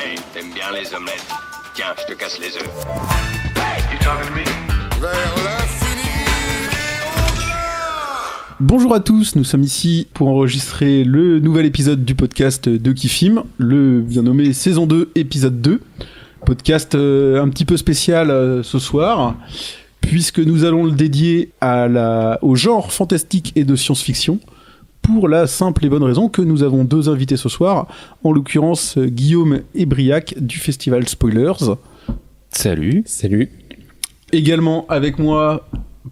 Hey, t'aimes bien les omelettes? Tiens, je te casse les œufs. Hey, you talking to me? Vers l'infini et au-delà. Bonjour à tous, nous sommes ici pour enregistrer le nouvel épisode du podcast de Kifim, le bien nommé saison 2, épisode 2. Podcast un petit peu spécial ce soir, puisque nous allons le dédier au genre fantastique et de science-fiction, pour la simple et bonne raison que nous avons deux invités ce soir, en l'occurrence Guillaume et Briac du festival Spoilers. Salut. Salut. Également avec moi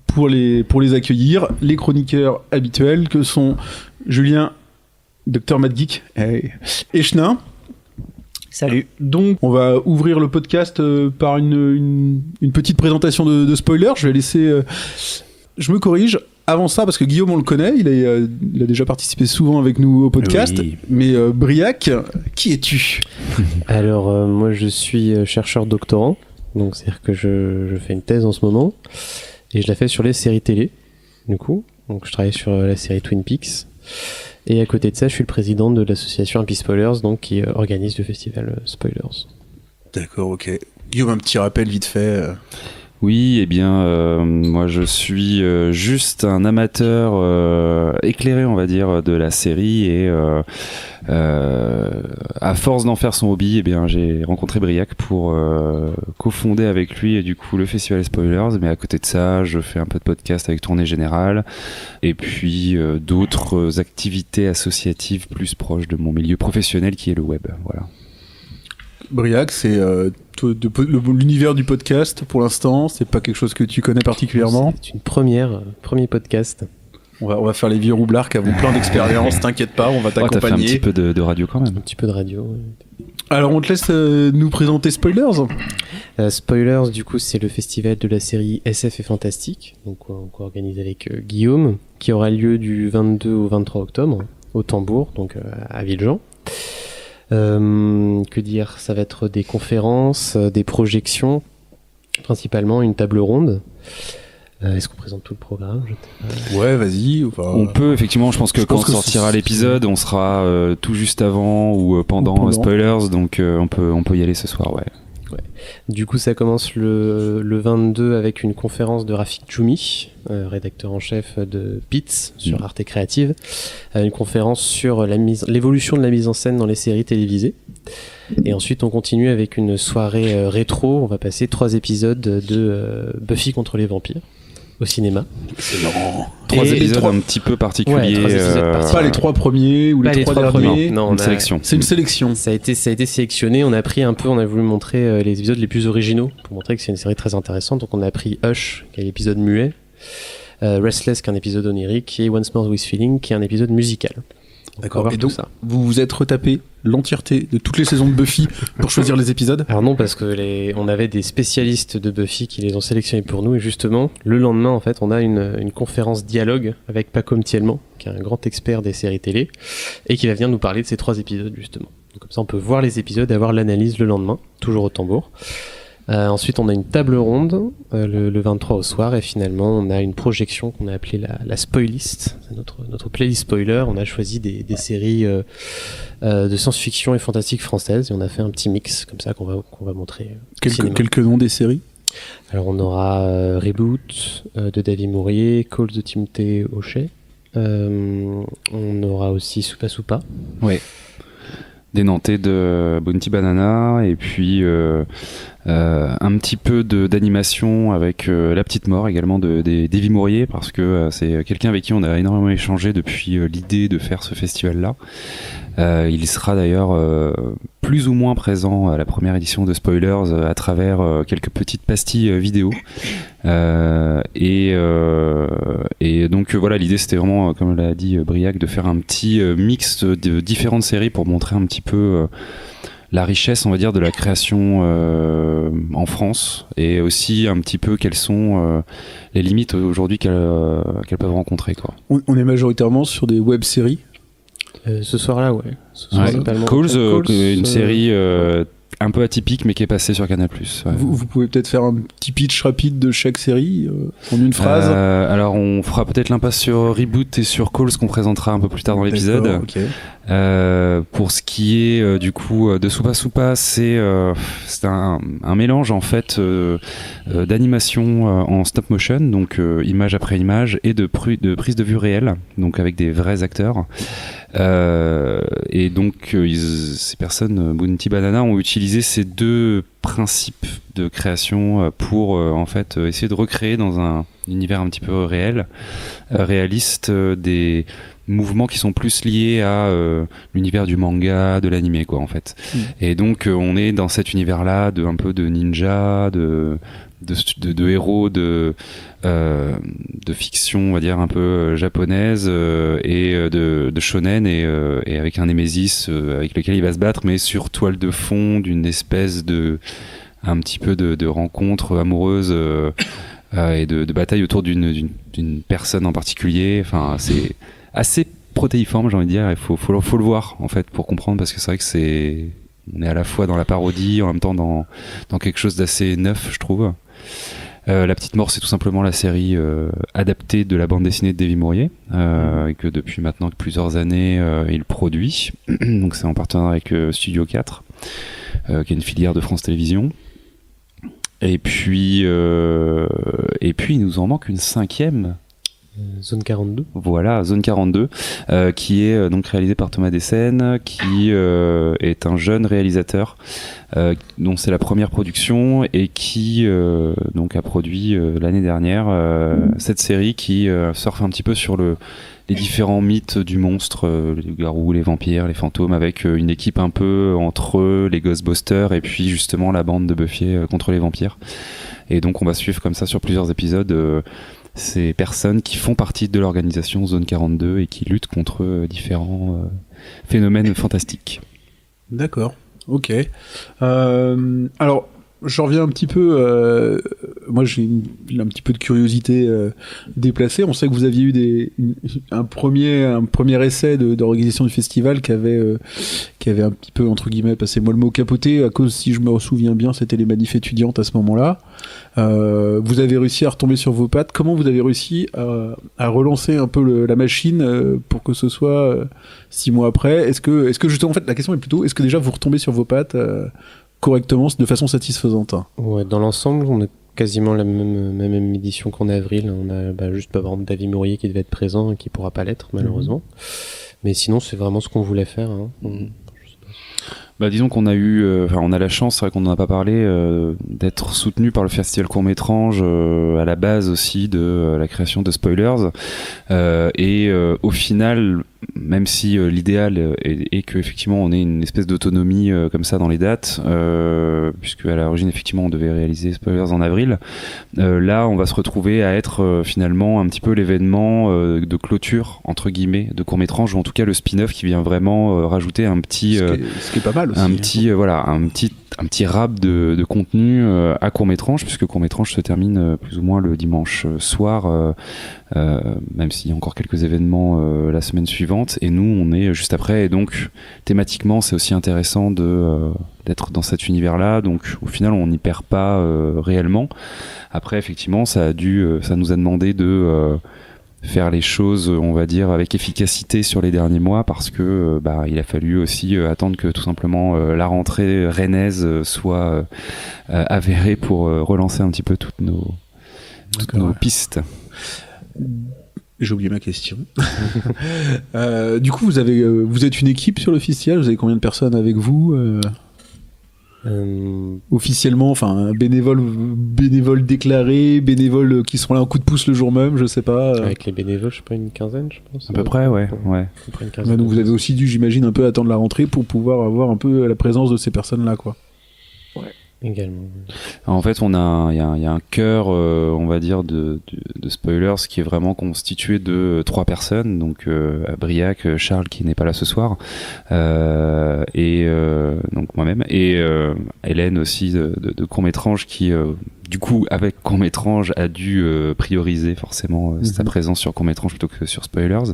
pour les accueillir, les chroniqueurs habituels que sont Julien, Dr Mad Geek et Chenin. Salut. Donc on va ouvrir le podcast par une petite présentation de spoilers. Je vais laisser... je me corrige. Avant ça, parce que Guillaume, on le connaît, il a déjà participé souvent avec nous au podcast. Oui. Mais Briac, qui es-tu ? Alors, moi, je suis chercheur doctorant. Donc, c'est-à-dire que je fais une thèse en ce moment. Et je la fais sur les séries télé, du coup. Donc, je travaille sur la série Twin Peaks. Et à côté de ça, je suis le président de l'association Happy Spoilers, donc, qui organise le festival Spoilers. D'accord, ok. Guillaume, un petit rappel vite fait. Oui, eh bien, moi je suis juste un amateur éclairé, on va dire, de la série et à force d'en faire son hobby, eh bien, j'ai rencontré Briac pour cofonder avec lui et du coup le festival Spoilers. Mais à côté de ça, je fais un peu de podcast avec Tournée Générale et puis d'autres activités associatives plus proches de mon milieu professionnel qui est le web. Voilà. Briac, c'est l'univers du podcast pour l'instant, c'est pas quelque chose que tu connais particulièrement. C'est une premier podcast. On va faire les vieux roublards qui avons plein d'expérience, t'inquiète pas, on va t'accompagner. T'as fait un petit peu de radio quand même. Un petit peu de radio, oui. Alors on te laisse nous présenter Spoilers. Spoilers, du coup, c'est le festival de la série SF et Fantastique, donc qu'on organise avec Guillaume, qui aura lieu du 22 au 23 octobre, au Tambour, donc à Villejean. Que dire, ça va être des conférences, des projections, principalement une table ronde. Est-ce qu'on présente tout le programme ? Ouais, vas-y. On peut, effectivement, je pense que quand sortira l'épisode, on sera tout juste avant ou pendant Spoilers, donc on peut y aller ce soir, ouais. Ouais. Du coup, ça commence le 22 avec une conférence de Rafik Djoumi, rédacteur en chef de Pitts sur Arte Créative, une conférence sur l'évolution de la mise en scène dans les séries télévisées. Et ensuite, on continue avec une soirée rétro. On va passer 3 épisodes de Buffy contre les vampires au cinéma. Excellent. 3 épisodes un petit peu particuliers. Pas les 3 premiers ou les 3 derniers. Non, une sélection. C'est une sélection. Ça a été sélectionné. On a voulu montrer les épisodes les plus originaux pour montrer que c'est une série très intéressante. Donc on a pris Hush, qui est l'épisode muet, Restless, qui est un épisode onirique, et Once More with Feeling, qui est un épisode musical. D'accord. Et donc, vous vous êtes retapé l'entièreté de toutes les saisons de Buffy pour choisir les épisodes ? Alors non, parce que on avait des spécialistes de Buffy qui les ont sélectionnés pour nous, et justement, le lendemain, en fait, on a une conférence dialogue avec Paco Mtielman, qui est un grand expert des séries télé, et qui va venir nous parler de ces 3 épisodes, justement. Donc, comme ça, on peut voir les épisodes et avoir l'analyse le lendemain, toujours au Tambour. Ensuite, on a une table ronde le 23 au soir, et finalement, on a une projection qu'on a appelée la Spoilist. C'est notre playlist spoiler. On a choisi des séries de science-fiction et fantastique françaises, et on a fait un petit mix comme ça qu'on va montrer. Quelques noms des séries ? Alors, on aura Reboot de David Mourier, Calls de Timothée Hochet. On aura aussi Soupa Soupa. Ouais. Des Nantais de Bounty Banana, et puis un petit peu d'animation avec La Petite Mort également de Davy Mourier, parce que c'est quelqu'un avec qui on a énormément échangé depuis l'idée de faire ce festival-là. Il sera d'ailleurs plus ou moins présent à la première édition de Spoilers à travers quelques petites pastilles vidéo. Et donc voilà, l'idée c'était vraiment, comme l'a dit Briac, de faire un petit mix de différentes séries pour montrer un petit peu la richesse, on va dire, de la création en France, et aussi un petit peu quelles sont les limites aujourd'hui qu'elles peuvent rencontrer, quoi. On est majoritairement sur des web-séries. Ce soir-là, ouais. Calls, une série un peu atypique mais qui est passé sur Canal+. Ouais. Vous pouvez peut-être faire un petit pitch rapide de chaque série en une phrase. Alors on fera peut-être l'impasse sur Reboot et sur Calls qu'on présentera un peu plus tard dans l'épisode. D'accord, ok. Pour ce qui est du coup de Soupa Soupa, c'est un mélange en fait d'animation en stop motion, donc image après image, et de prise de vue réelle, donc avec des vrais acteurs. Et donc ces personnes, Bounty Banana, ont utilisé ces deux principes de création pour en fait essayer de recréer dans un univers un petit peu réaliste des mouvements qui sont plus liés à l'univers du manga, de l'animé quoi en fait. Et donc on est dans cet univers là un peu de ninja, de héros de fiction on va dire un peu japonaise et de shonen et avec un némésis avec lequel il va se battre, mais sur toile de fond d'une espèce de un petit peu de rencontre amoureuse et de bataille autour d'une personne en particulier. Enfin c'est assez protéiforme, j'ai envie de dire. Il faut le voir en fait pour comprendre, parce que c'est vrai que on est à la fois dans la parodie, en même temps dans quelque chose d'assez neuf, je trouve. La Petite Mort, c'est tout simplement la série adaptée de la bande dessinée de Davy Mourier, et que depuis maintenant plusieurs années il produit. Donc c'est en partenariat avec Studio 4, qui est une filière de France Télévisions. Et puis il nous en manque une 5e. Zone 42. Voilà, Zone 42, qui est donc réalisé par Thomas Dessène, qui est un jeune réalisateur dont c'est la première production, et qui donc a produit l'année dernière cette série qui surfe un petit peu sur les différents mythes du monstre, les garous, les vampires, les fantômes, avec une équipe un peu entre eux, les Ghostbusters, et puis justement la bande de Buffy contre les vampires. Et donc on va suivre comme ça sur plusieurs épisodes ces personnes qui font partie de l'organisation Zone 42 et qui luttent contre différents phénomènes fantastiques. D'accord, ok. Alors, j'en reviens un petit peu... moi, j'ai un petit peu de curiosité déplacée. On sait que vous aviez eu un premier essai d'organisation du festival qui avait un petit peu, entre guillemets, passez-moi le mot, capoté, à cause, si je me souviens bien, c'était les manifs étudiantes à ce moment-là. Vous avez réussi à retomber sur vos pattes. Comment vous avez réussi à relancer un peu la machine pour que ce soit 6 mois après? Est-ce que justement, en fait, la question est plutôt, est-ce que déjà vous retombez sur vos pattes correctement, de façon satisfaisante? Ouais, dans l'ensemble, on a quasiment la même édition qu'en avril. On a juste par exemple Davy Mourier qui devait être présent et qui pourra pas l'être malheureusement. Mais sinon, c'est vraiment ce qu'on voulait faire. Hein. Bah, disons qu'on a on a la chance, c'est vrai qu'on n'en a pas parlé, d'être soutenu par le Festival Court-Métrange à la base aussi de la création de Spoilers. Et au final, même si l'idéal est que effectivement on ait une espèce d'autonomie comme ça dans les dates, puisque à l'origine effectivement on devait réaliser Spoilers en avril, là on va se retrouver à être finalement un petit peu l'événement de clôture entre guillemets de Court-Métrange, ou en tout cas le spin-off qui vient vraiment rajouter un petit ce qui est pas mal aussi, un petit rap de contenu à Court-Métrange, puisque Court-Métrange se termine plus ou moins le dimanche soir, même s'il y a encore quelques événements la semaine suivante, et nous on est juste après, et donc thématiquement c'est aussi intéressant d'être dans cet univers là, donc au final on n'y perd pas réellement. Après effectivement ça nous a demandé de faire les choses, on va dire, avec efficacité sur les derniers mois, parce que il a fallu aussi attendre que tout simplement la rentrée rennaise soit avérée pour relancer un petit peu toutes nos pistes. J'ai oublié ma question. Du coup, vous êtes une équipe sur le festival, vous avez combien de personnes avec vous officiellement, enfin bénévoles déclarés, bénévoles qui sont là en coup de pouce le jour même, je sais pas. Avec les bénévoles, je sais pas, une quinzaine, je pense. À peu près, ouais. À peu près une quinzaine. Donc vous avez aussi dû, j'imagine, un peu attendre la rentrée pour pouvoir avoir un peu la présence de ces personnes-là, quoi. Ouais, également. Alors, en fait, il y a un cœur, on va dire, de Spoilers qui est vraiment constitué de 3 personnes, donc Briac, Charles qui n'est pas là ce soir, et donc moi-même, et Hélène aussi de Court-Métrange qui du coup, avec court-métrage, a dû prioriser forcément sa présence sur court-métrage plutôt que sur spoilers.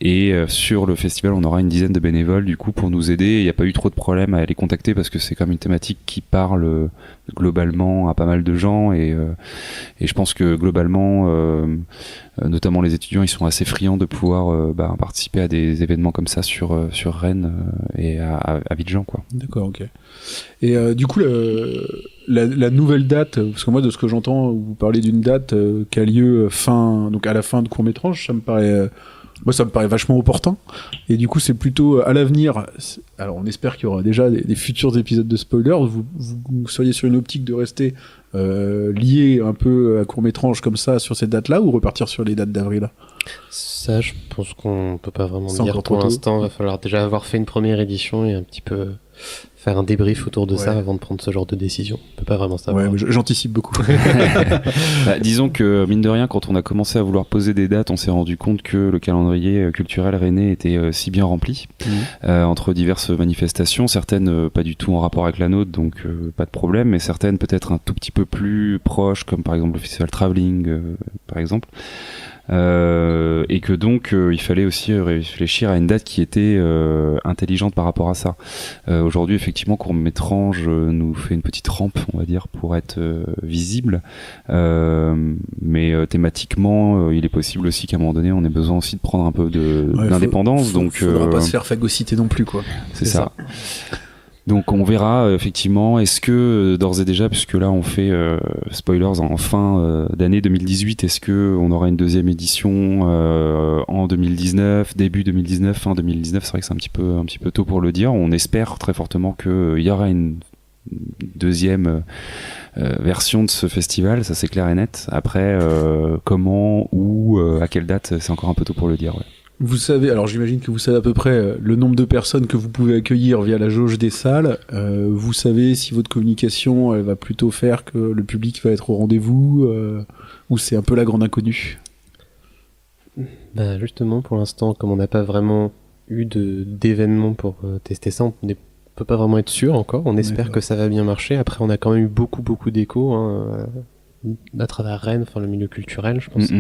Et sur le festival, on aura une dizaine de bénévoles du coup pour nous aider. Il n'y a pas eu trop de problèmes à les contacter parce que c'est quand même une thématique qui parle globalement à pas mal de gens et je pense que globalement, notamment les étudiants, ils sont assez friands de pouvoir participer à des événements comme ça sur Rennes et à Abidjan, quoi. D'accord, ok. Et du coup, la nouvelle date, parce que moi, de ce que j'entends, vous parlez d'une date qui a lieu donc à la fin de court-métrage, ça me paraît vachement opportun. Et du coup, c'est plutôt à l'avenir. Alors, on espère qu'il y aura déjà des futurs épisodes de spoilers. Vous seriez sur une optique de rester lié un peu à court-métrage comme ça sur cette date-là, ou repartir sur les dates d'avril? Ça, je pense qu'on peut pas vraiment C'est dire encore pour trop tôt. l'instant. Il va falloir déjà avoir fait une première édition et un petit peu faire un débrief autour de ça avant de prendre ce genre de décision. On peut pas vraiment savoir. Ouais, mais j'anticipe beaucoup. Disons que mine de rien, quand on a commencé à vouloir poser des dates, on s'est rendu compte que le calendrier culturel rennais était si bien rempli entre diverses manifestations, certaines pas du tout en rapport avec la nôtre, donc pas de problème, mais certaines peut-être un tout petit peu plus proches, comme par exemple le festival Travelling, par exemple. Et que donc il fallait aussi réfléchir à une date qui était intelligente par rapport à ça. Aujourd'hui, effectivement, court-métrage nous fait une petite rampe, on va dire, pour être visible, mais thématiquement il est possible aussi qu'à un moment donné on ait besoin aussi de prendre un peu d'indépendance. Donc faudra pas se faire phagocyter non plus, quoi. c'est ça. Donc on verra effectivement, est-ce que d'ores et déjà, puisque là on fait spoilers en fin d'année 2018, est-ce que on aura une deuxième édition en 2019, début 2019, fin 2019? C'est vrai que c'est un petit peu tôt pour le dire. On espère très fortement qu'il y aura une deuxième version de ce festival, ça c'est clair et net. Après, comment, où, à quelle date, c'est encore un peu tôt pour le dire. Ouais. Vous savez, alors j'imagine que vous savez à peu près le nombre de personnes que vous pouvez accueillir via la jauge des salles. Vous savez si votre communication elle va plutôt faire que le public va être au rendez-vous, ou c'est un peu la grande inconnue? Bah justement, pour l'instant, comme on n'a pas vraiment eu d'événement pour tester ça, on peut pas vraiment être sûr encore. On espère que ça va bien marcher. Après, on a quand même eu beaucoup d'échos à travers Rennes, enfin le milieu culturel, je pense.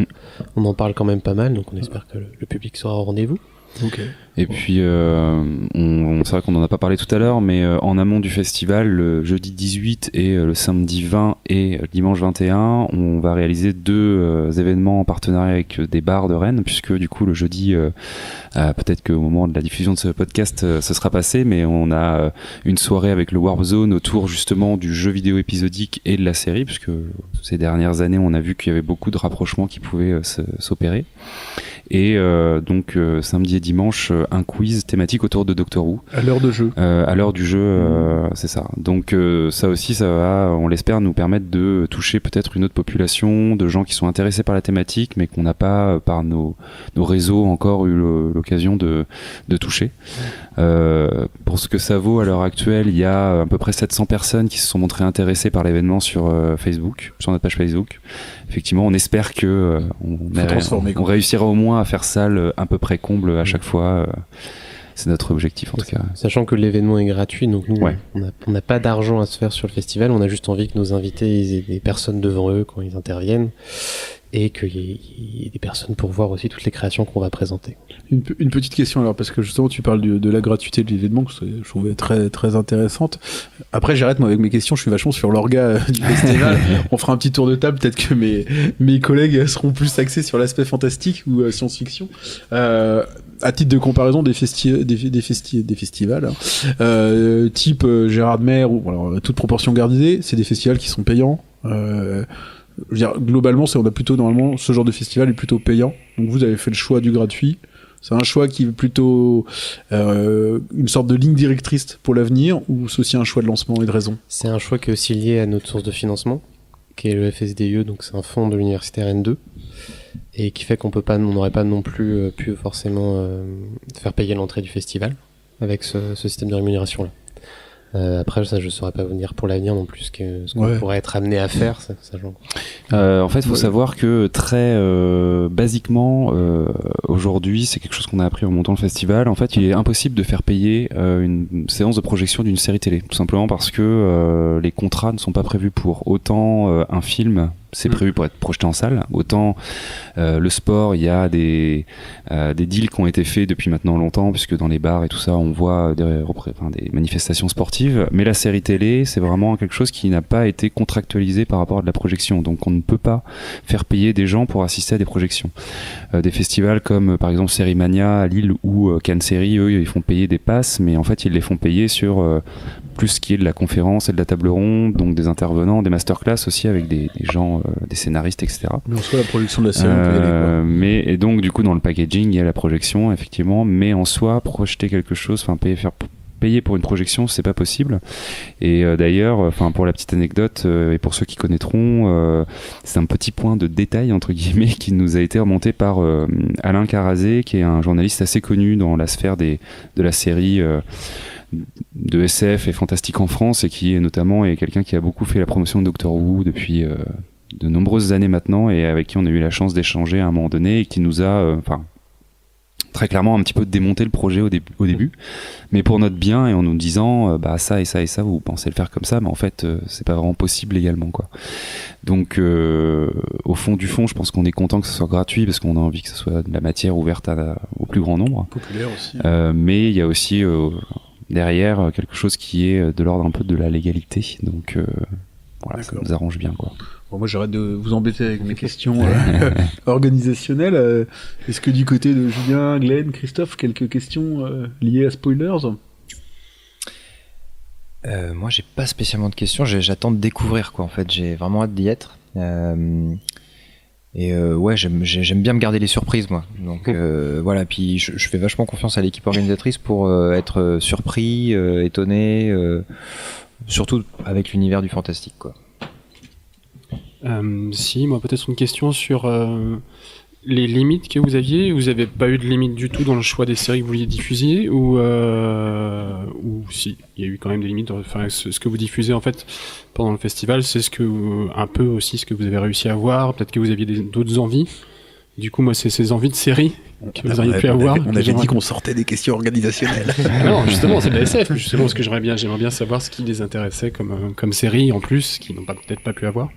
On en parle quand même pas mal, donc on espère que le public sera au rendez-vous. Ok. Et puis, c'est vrai qu'on n'en a pas parlé tout à l'heure, mais en amont du festival, le jeudi 18 et le samedi 20 et le dimanche 21, on va réaliser deux événements en partenariat avec des bars de Rennes, puisque du coup, le jeudi, peut-être qu'au moment de la diffusion de ce podcast, ce sera passé, mais on a une soirée avec le Warp Zone autour justement du jeu vidéo épisodique et de la série, puisque ces dernières années, on a vu qu'il y avait beaucoup de rapprochements qui pouvaient s'opérer. Et donc samedi et dimanche un quiz thématique autour de Doctor Who À l'heure de jeu. à l'heure du jeu, c'est ça. Donc ça aussi, ça va, on l'espère, nous permettre de toucher peut-être une autre population de gens qui sont intéressés par la thématique mais qu'on n'a pas par nos réseaux encore eu l'occasion de toucher. Pour ce que ça vaut à l'heure actuelle, il y a à peu près 700 personnes qui se sont montrées intéressées par l'événement sur Facebook, sur notre page Facebook. Effectivement, on espère que on réussira au moins à faire salle à peu près comble à chaque fois. C'est notre objectif en tout cas. Sachant que l'événement est gratuit, donc nous, Ouais. on n'a pas d'argent à se faire sur le festival, on a juste envie que nos invités ils aient des personnes devant eux quand ils interviennent, et qu'il y ait des personnes pour voir aussi toutes les créations qu'on va présenter. Une petite question alors, parce que justement tu parles de la gratuité de l'événement, que je trouvais très, très intéressante. Après j'arrête moi avec mes questions, je suis vachement sur l'orga du festival. On fera un petit tour de table, peut-être que mes collègues seront plus axés sur l'aspect fantastique ou science-fiction. À titre de comparaison des festivals, type Gérard Mer, ou alors toute proportion gardée, c'est des festivals qui sont payants. Je veux dire, globalement, on a plutôt normalement ce genre de festival est plutôt payant. Donc vous avez fait le choix du gratuit. C'est un choix qui est plutôt une sorte de ligne directrice pour l'avenir, ou c'est aussi un choix de lancement et de raison? C'est un choix qui est aussi lié à notre source de financement, qui est le FSDE, donc c'est un fonds de l'université Rennes 2, et qui fait qu'on n'aurait pas non plus pu forcément faire payer l'entrée du festival avec ce système de rémunération-là. Après, ça, je saurais pas vous dire pour l'avenir non plus ce qu'on pourrait être amené à faire, sachant. En fait, il faut savoir que très basiquement, aujourd'hui, c'est quelque chose qu'on a appris en montant le festival. En fait, il est impossible de faire payer une séance de projection d'une série télé, tout simplement parce que les contrats ne sont pas prévus pour. Autant un film, c'est prévu pour être projeté en salle, autant le sport, il y a des deals qui ont été faits depuis maintenant longtemps, puisque dans les bars et tout ça, on voit des manifestations sportives. Mais la série télé, c'est vraiment quelque chose qui n'a pas été contractualisé par rapport à de la projection. Donc on ne peut pas faire payer des gens pour assister à des projections. Des festivals comme par exemple Sérimania à Lille ou Cannes Série, eux, ils font payer des passes, mais en fait ils les font payer sur plus ce qui est de la conférence et de la table ronde, donc des intervenants, des masterclass aussi avec des gens, des scénaristes, etc. Mais en soi, la production de la série, on peut y aller, quoi. Et donc du coup dans le packaging, il y a la projection effectivement, mais en soi, projeter quelque chose, enfin payer pour une projection, c'est pas possible. Et d'ailleurs, enfin pour la petite anecdote et pour ceux qui connaîtront, c'est un petit point de détail entre guillemets qui nous a été remonté par Alain Carazé, qui est un journaliste assez connu dans la sphère de la série de SF et fantastique en France, et qui est notamment quelqu'un qui a beaucoup fait la promotion de Doctor Who depuis de nombreuses années maintenant, et avec qui on a eu la chance d'échanger à un moment donné, et qui nous a très clairement un petit peu démonté le projet au début, mais pour notre bien, et en nous disant ça et ça et ça, vous pensez le faire comme ça, mais en fait c'est pas vraiment possible légalement, quoi. Donc au fond du fond, je pense qu'on est content que ce soit gratuit, parce qu'on a envie que ce soit de la matière ouverte au plus grand nombre, Populaire aussi. mais il y a aussi derrière quelque chose qui est de l'ordre un peu de la légalité, donc voilà, ça nous arrange bien, quoi. Bon, moi j'arrête de vous embêter avec mes questions organisationnelles. Est-ce que du côté de Julien, Glenn, Christophe, quelques questions liées à Spoilers ? Moi j'ai pas spécialement de questions, j'attends de découvrir, quoi, en fait, j'ai vraiment hâte d'y être. Ouais, j'aime bien me garder les surprises, moi. Donc voilà, puis je fais vachement confiance à l'équipe organisatrice pour être surpris, étonné, surtout avec l'univers du fantastique, quoi. Si, moi peut-être une question sur les limites que vous aviez. Vous n'avez pas eu de limite du tout dans le choix des séries que vous vouliez diffuser, ou si, il y a eu quand même des limites. Enfin, ce que vous diffusez en fait pendant le festival, c'est un peu aussi ce que vous avez réussi à voir. Peut-être que vous aviez d'autres envies. Du coup, moi, c'est ces envies de séries que vous auriez pu avoir. On avait dit qu'on sortait des questions organisationnelles. Non, justement, c'est de la SF. Justement, parce que j'aimerais bien savoir ce qui les intéressait comme série en plus, qu'ils n'ont peut-être pas pu avoir.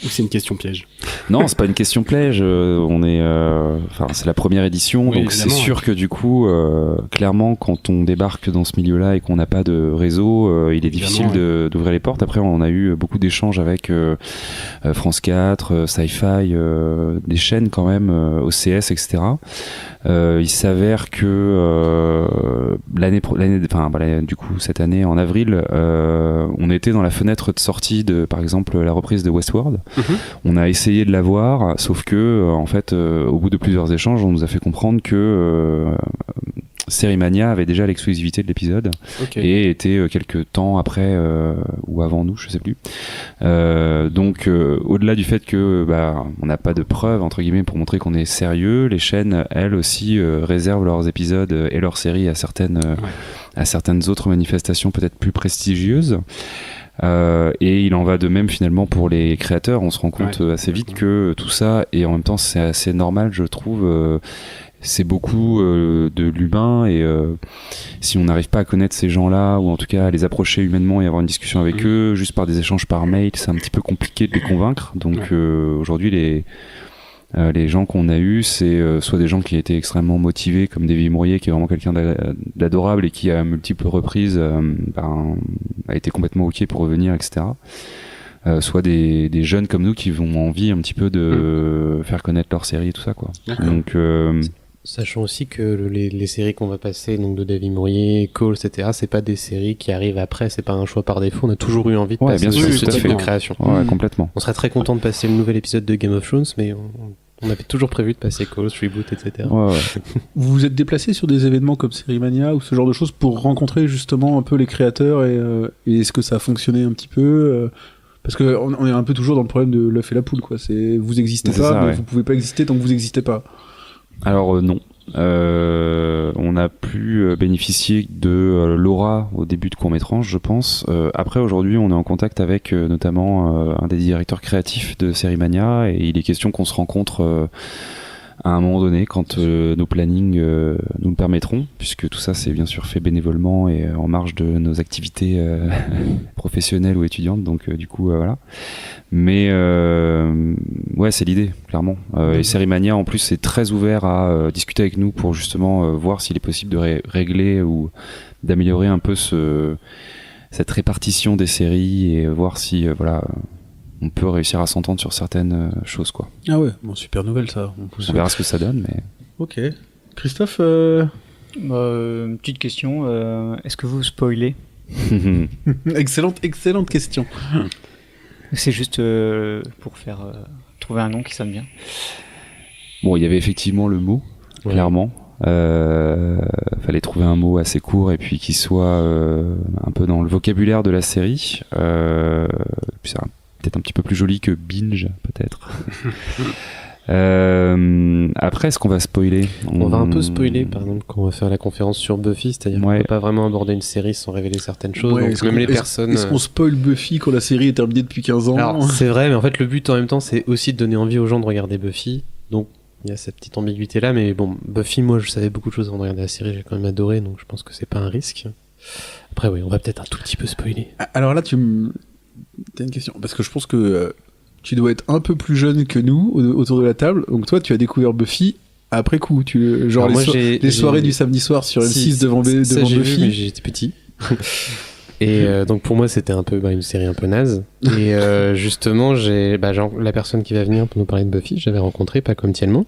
Ou c'est une question piège? Non, c'est pas une question piège. C'est la première édition, oui, donc évidemment. c'est sûr que du coup, clairement, quand on débarque dans ce milieu-là et qu'on n'a pas de réseau, il est difficile d'ouvrir les portes. Après, on a eu beaucoup d'échanges avec France 4, Sci-Fi, des chaînes quand même, OCS, etc. Il s'avère que du coup cette année en avril, on était dans la fenêtre de sortie de, par exemple, la reprise de Westworld. On a essayé de la voir, sauf que en fait, au bout de plusieurs échanges, on nous a fait comprendre que Sérimania avait déjà l'exclusivité de l'épisode, et était quelques temps après ou avant nous, je sais plus. Donc au-delà du fait que on n'a pas de preuves entre guillemets pour montrer qu'on est sérieux, les chaînes elles aussi réservent leurs épisodes et leurs séries à certaines autres manifestations peut-être plus prestigieuses. Et il en va de même finalement pour les créateurs. On se rend compte assez vite que tout ça, et en même temps c'est assez normal, je trouve. C'est beaucoup de l'humain, et si on n'arrive pas à connaître ces gens-là, ou en tout cas à les approcher humainement et avoir une discussion avec eux, juste par des échanges par mail, c'est un petit peu compliqué de les convaincre. Donc aujourd'hui les gens qu'on a eus, c'est soit des gens qui étaient extrêmement motivés, comme Davy Mourier, qui est vraiment quelqu'un d'adorable et qui à multiples reprises a été complètement ok pour revenir, etc. Soit des jeunes comme nous qui ont envie un petit peu de faire connaître leur série et tout ça, quoi. Donc sachant aussi que les séries qu'on va passer, donc de Davy Mourier, Cole, etc., c'est pas des séries qui arrivent après, c'est pas un choix par défaut. On a toujours eu envie de passer ce type de création. Ouais, complètement. On serait très content de passer le nouvel épisode de Game of Thrones, mais on avait toujours prévu de passer Call, Reboot, etc. Ouais. Vous vous êtes déplacé sur des événements comme Sérimania ou ce genre de choses pour rencontrer justement un peu les créateurs, et est-ce que ça a fonctionné un petit peu parce que on est un peu toujours dans le problème de l'œuf et la poule, quoi. C'est vous existez pas, mais vous pouvez pas exister tant que vous existez pas. Alors non. On a pu bénéficier de l'aura au début de court-métrage, je pense. Après, aujourd'hui, on est en contact avec notamment un des directeurs créatifs de Série Mania, et il est question qu'on se rencontre à un moment donné quand nos plannings nous le permettront, puisque tout ça c'est bien sûr fait bénévolement et en marge de nos activités professionnelles ou étudiantes, donc du coup voilà. Mais ouais, c'est l'idée, clairement. Et Série Mania en plus est très ouvert à discuter avec nous pour justement voir s'il est possible de régler ou d'améliorer un peu cette répartition des séries et voir si voilà, on peut réussir à s'entendre sur certaines choses, quoi. Ah ouais, bon, super nouvelle ça. On verra ce que ça donne, mais... Ok. Christophe Une petite question, est-ce que vous spoilez? Excellente question. C'est juste pour faire trouver un nom qui sonne bien. Bon, il y avait effectivement le mot, clairement. Fallait trouver un mot assez court et puis qui soit un peu dans le vocabulaire de la série. Puis ça peut-être un petit peu plus joli que binge, peut-être. Après, est-ce qu'on va spoiler? On va un peu spoiler, par exemple, quand on va faire la conférence sur Buffy, c'est-à-dire qu'on peut pas vraiment aborder une série sans révéler certaines choses. Ouais, donc même les personnes. Est-ce qu'on spoil Buffy quand la série est terminée depuis 15 ans? Alors, c'est vrai, mais en fait, le but en même temps, c'est aussi de donner envie aux gens de regarder Buffy. Donc, il y a cette petite ambiguïté là, mais bon, Buffy, moi, je savais beaucoup de choses avant de regarder la série, j'ai quand même adoré, donc je pense que c'est pas un risque. Après, oui, on va peut-être un tout petit peu spoiler. Alors là, t'as une question, parce que je pense que tu dois être un peu plus jeune que nous autour de la table. Donc toi, tu as découvert Buffy après coup. Genre les soirées du samedi soir sur M6 devant Buffy. Vu, mais j'étais petit. Et donc pour moi, c'était un peu une série un peu naze. Et justement, la personne qui va venir pour nous parler de Buffy, j'avais rencontré pas comme Tielman.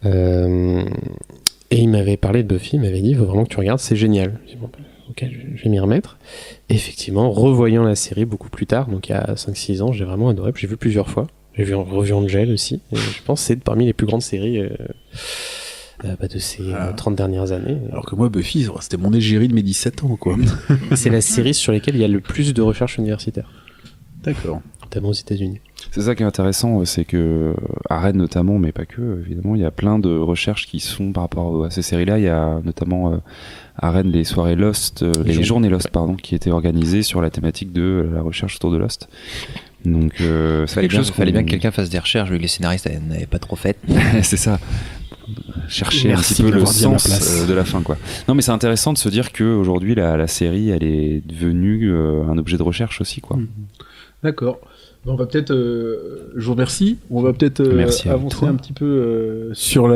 Et il m'avait parlé de Buffy, il m'avait dit, il faut vraiment que tu regardes, c'est génial. J'ai dit, bon, ok, je vais m'y remettre. Et effectivement, revoyant la série beaucoup plus tard, donc il y a 5-6 ans, j'ai vraiment adoré, j'ai vu plusieurs fois. J'ai revu Angel aussi, et je pense que c'est parmi les plus grandes séries de ces 30 dernières années. Alors que moi, Buffy, c'était mon égérie de mes 17 ans, quoi. C'est la série sur laquelle il y a le plus de recherche universitaire. D'accord. Notamment aux États-Unis. C'est ça qui est intéressant, c'est que à Rennes notamment, mais pas que, évidemment, il y a plein de recherches qui se font par rapport à ces séries-là. Il y a notamment à Rennes les soirées Lost, les journées Lost, pardon, qui étaient organisées sur la thématique de la recherche autour de Lost. Donc, fallait bien que quelqu'un fasse des recherches, vu que les scénaristes n'avaient pas trop fait. C'est ça. Chercher un petit peu le sens de la fin, quoi. Non, mais c'est intéressant de se dire qu'aujourd'hui, la série, elle est devenue un objet de recherche aussi, quoi. D'accord. On va peut-être, je vous remercie. On va peut-être avancer un petit peu sur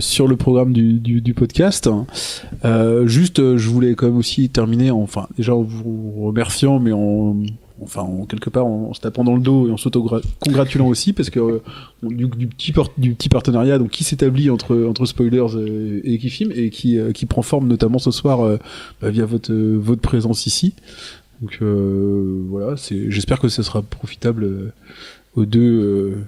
sur le programme du podcast. Juste, je voulais quand même aussi terminer, déjà en vous remerciant, mais quelque part en se tapant dans le dos et en s'auto-congratulant aussi, parce que du petit partenariat donc qui s'établit entre Spoilers et Kifim, et qui prend forme notamment ce soir via votre présence ici. Donc voilà, j'espère que ça sera profitable aux deux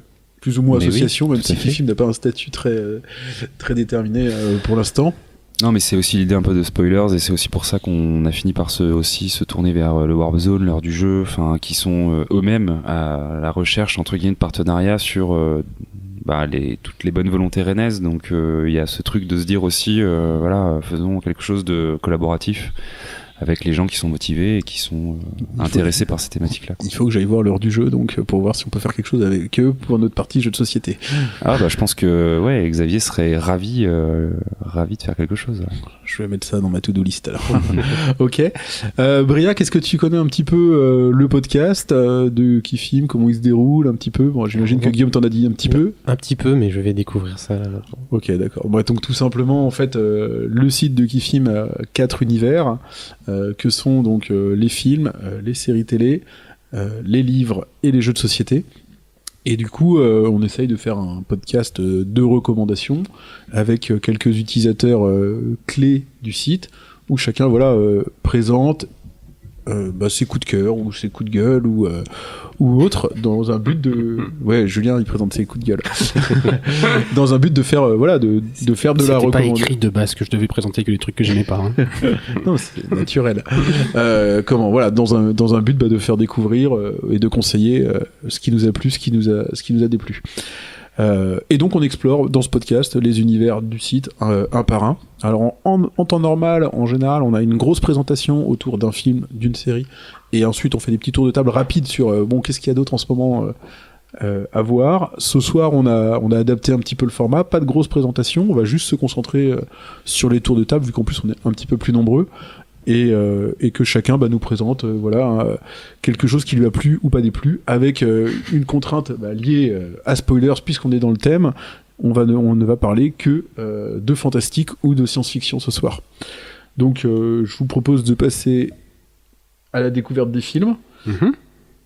plus ou moins associations, même si Kifim n'a pas un statut très déterminé pour l'instant. Non, mais c'est aussi l'idée un peu de Spoilers, et c'est aussi pour ça qu'on a fini par se tourner vers le Warp Zone, l'heure du jeu, qui sont eux-mêmes à la recherche entre guillemets de partenariat sur toutes les bonnes volontés rennaises. Donc il y a ce truc de se dire aussi, faisons quelque chose de collaboratif avec les gens qui sont motivés et qui sont intéressés par ces thématiques-là. Il faut que j'aille voir l'heure du jeu, donc pour voir si on peut faire quelque chose avec eux pour notre partie jeu de société. Je pense que Xavier serait ravi de faire quelque chose. Je vais mettre ça dans ma to-do list alors. Ok. Bria, qu'est-ce que tu connais un petit peu le podcast de Kifim, comment il se déroule un petit peu? Bon, j'imagine que Guillaume t'en a dit un petit peu. Un petit peu, mais je vais découvrir ça là maintenant. Ok, d'accord. Donc tout simplement, en fait, le site de Kifim a 4 univers. Que sont donc les films, les séries télé, les livres et les jeux de société. Et du coup, on essaye de faire un podcast de recommandations avec quelques utilisateurs clés du site, où chacun présente ses coups de cœur ou ses coups de gueule ou autre, dans un but de... Ouais, Julien, il présente ses coups de gueule. Dans un but de faire, de faire de la recommandation. C'était pas écrit de base que je devais présenter que les trucs que j'aimais pas. Hein. Non, c'est naturel. Dans un but de faire découvrir et de conseiller ce qui nous a plu, ce qui nous a déplu. Et donc on explore dans ce podcast les univers du site un par un. Alors en temps normal, en général, on a une grosse présentation autour d'un film, d'une série, et ensuite on fait des petits tours de table rapides sur qu'est-ce qu'il y a d'autre en ce moment à voir. Ce soir, on a adapté un petit peu le format, pas de grosse présentation, on va juste se concentrer sur les tours de table, vu qu'en plus on est un petit peu plus nombreux, et que chacun nous présente quelque chose qui lui a plu ou pas déplu, avec une contrainte liée à spoilers, puisqu'on est dans le thème. On ne va parler que de fantastique ou de science-fiction ce soir. Donc je vous propose de passer à la découverte des films.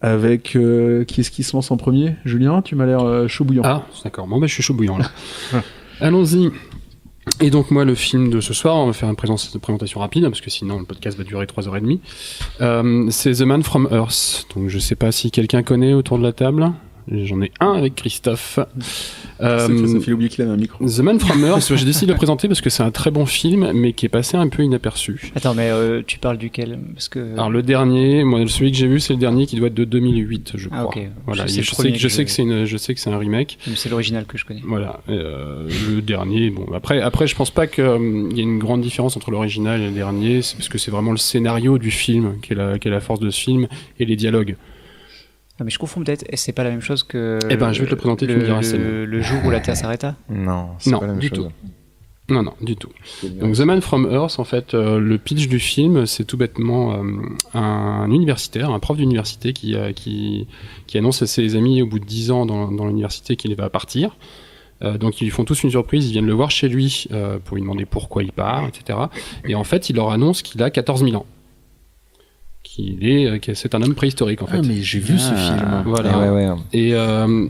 Avec qui est-ce qui se lance en premier? Julien, tu m'as l'air chaud bouillant. Ah, d'accord. Bon, je suis chaud bouillant là. Allons-y. Et donc moi, le film de ce soir, on va faire une présentation rapide, parce que sinon le podcast va durer 3h30. C'est The Man from Earth. Donc je sais pas si quelqu'un connaît autour de la table. J'en ai un avec Christophe. Ça fait oublier qu'il a un micro. The Man from Earth, j'ai décidé de le présenter parce que c'est un très bon film, mais qui est passé un peu inaperçu. Attends, mais tu parles duquel? Parce que... Alors le dernier, moi celui que j'ai vu, c'est le dernier qui doit être de 2008, je crois. Ah ok. Voilà. Je sais que c'est un remake. Mais c'est l'original que je connais. Voilà. Le dernier, bon, après, je pense pas qu'il y ait une grande différence entre l'original et le dernier, c'est parce que c'est vraiment le scénario du film qui est la force de ce film et les dialogues. Ah, mais je confonds peut-être, et c'est pas la même chose que. Eh ben, je vais te le présenter, tu me diras. Le jour où la Terre s'arrêta. Non, c'est pas la même du chose. tout. Non, du tout. Donc The Man from Earth, en fait, le pitch du film, c'est tout bêtement un universitaire, un prof d'université qui annonce à ses amis au bout de 10 ans dans l'université qu'il va partir. Donc ils lui font tous une surprise, ils viennent le voir chez lui pour lui demander pourquoi il part, etc. Et en fait, il leur annonce qu'il a 14 000 ans. C'est un homme préhistorique en fait. Ah mais j'ai vu ce film. Voilà. Ouais.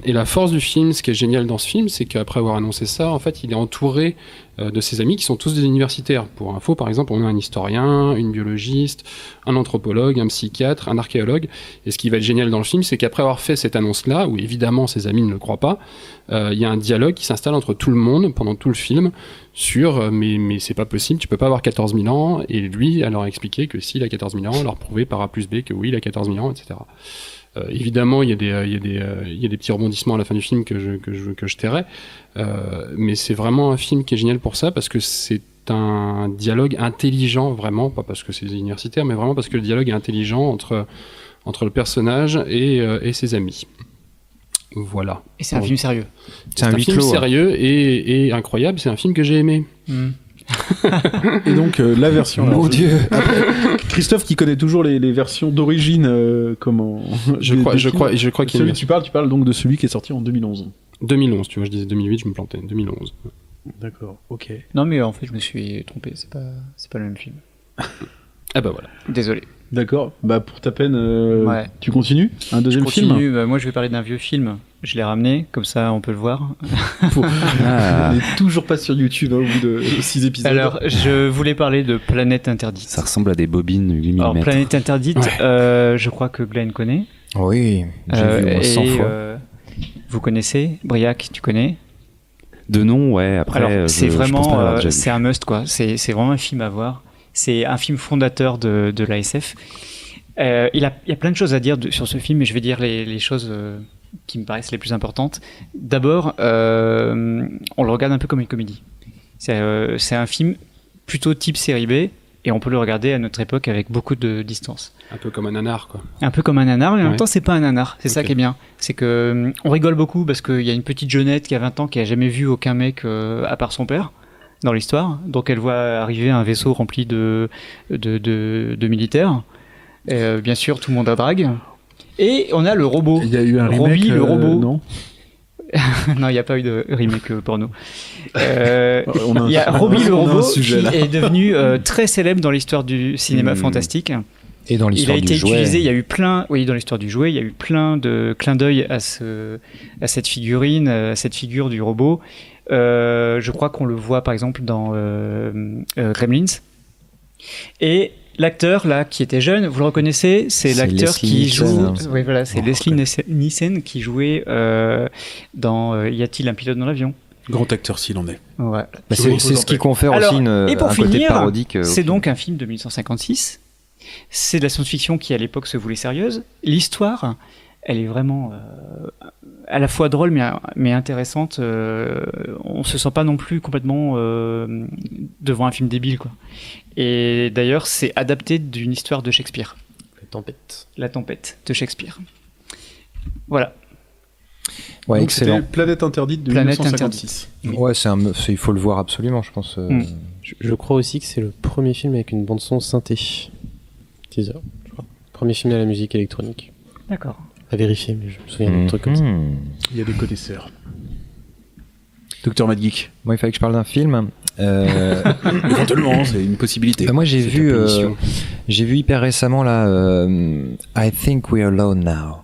Et la force du film, ce qui est génial dans ce film, c'est qu'après avoir annoncé ça, en fait, il est entouré de ses amis qui sont tous des universitaires. Pour info, par exemple, on a un historien, une biologiste, un anthropologue, un psychiatre, un archéologue. Et ce qui va être génial dans le film, c'est qu'après avoir fait cette annonce-là, où évidemment ses amis ne le croient pas, il y a un dialogue qui s'installe entre tout le monde pendant tout le film sur mais c'est pas possible, tu peux pas avoir 14 000 ans. Et lui, elle leur a expliqué que s'il a 14 000 ans, elle leur prouvait par A plus B que oui, il a 14 000 ans, etc. Évidemment, il y a des petits rebondissements à la fin du film que je tairai, mais c'est vraiment un film qui est génial pour ça, parce que c'est un dialogue intelligent, vraiment, pas parce que c'est des universitaires, mais vraiment parce que le dialogue est intelligent entre le personnage et ses amis. Voilà. Et c'est un film sérieux. C'est un film sérieux et incroyable, c'est un film que j'ai aimé. Et donc la version. Mon Dieu. Christophe qui connaît toujours les versions d'origine, comment Je crois qu'il. Celui tu parles donc de celui qui est sorti en 2011. 2011, tu vois, je disais 2008, je me plantais. 2011. D'accord, ok. Non mais en fait je me suis trompé, c'est pas le même film. Ah bah voilà. Désolé. D'accord, bah pour ta peine, Ouais. tu continues un deuxième film. Moi je vais parler d'un vieux film. Je l'ai ramené, comme ça on peut le voir. On n'est toujours pas sur YouTube au bout de 6 épisodes. Alors je voulais parler de Planète Interdite. Ça ressemble à des bobines 8 mm. Alors Planète Interdite, je crois que Glenn connaît. Oui, j'ai vu 100 fois. Vous connaissez? Briac, tu connais? De nom, ouais. Après, alors c'est je pense pas vraiment, l'avoir déjà vu. c'est un must quoi. C'est vraiment un film à voir. C'est un film fondateur de l'ASF. Il y a plein de choses à dire sur ce film, mais je vais dire les choses qui me paraissent les plus importantes. D'abord, on le regarde un peu comme une comédie. C'est un film plutôt type série B, et on peut le regarder à notre époque avec beaucoup de distance. Un peu comme un nanar, quoi. Un peu comme un nanar, mais en Ouais. même temps, c'est pas un nanar. C'est ça Ok. qui est bien. C'est que on rigole beaucoup parce qu'il y a une petite jeunette qui a 20 ans qui a jamais vu aucun mec à part son père dans l'histoire. Donc elle voit arriver un vaisseau rempli de militaires. Bien sûr, tout le monde a drague. Et on a le robot. Il y a eu un remake, Robbie, le robot. non? Non, il n'y a pas eu de remake porno. On a un- Il y a Robbie le on a un robot sujet, qui là. est devenu très célèbre dans l'histoire du cinéma fantastique. Et dans Il a l'histoire été du jouet. utilisé, il y a eu plein, oui, dans l'histoire du jouet, il y a eu plein de clins d'œil à cette figurine, à cette figure du robot. Je crois qu'on le voit par exemple dans Gremlins. Et l'acteur là qui était jeune, vous le reconnaissez, c'est l'acteur Leslie qui Nielsen, joue. hein. Oui, voilà, c'est On Leslie Nielsen qui jouait dans Y a-t-il un pilote dans l'avion? Grand acteur s'il en est. Ouais. Bah, c'est ce qui confère Alors, aussi et pour un côté finir, parodique. c'est donc un film de 1956. C'est de la science-fiction qui à l'époque se voulait sérieuse. L'histoire, elle est vraiment à la fois drôle mais intéressante. On se sent pas non plus complètement devant un film débile, quoi. Et d'ailleurs, c'est adapté d'une histoire de Shakespeare. La tempête de Shakespeare. Voilà. Ouais, Donc, excellent. c'était Planète Interdite de Planète 1956. Ouais, il faut le voir absolument, je pense. Je crois aussi que c'est le premier film avec une bande-son synthé. Teaser, je crois. Premier film à la musique électronique. D'accord. À vérifier, mais je me souviens d'un truc comme ça. Il y a des connaisseurs. Docteur Mad Geek. Moi, il fallait que je parle d'un film. Éventuellement, c'est une possibilité. Bah, moi, j'ai C'est vu, ta punition. hyper récemment là, I Think We're Alone Now.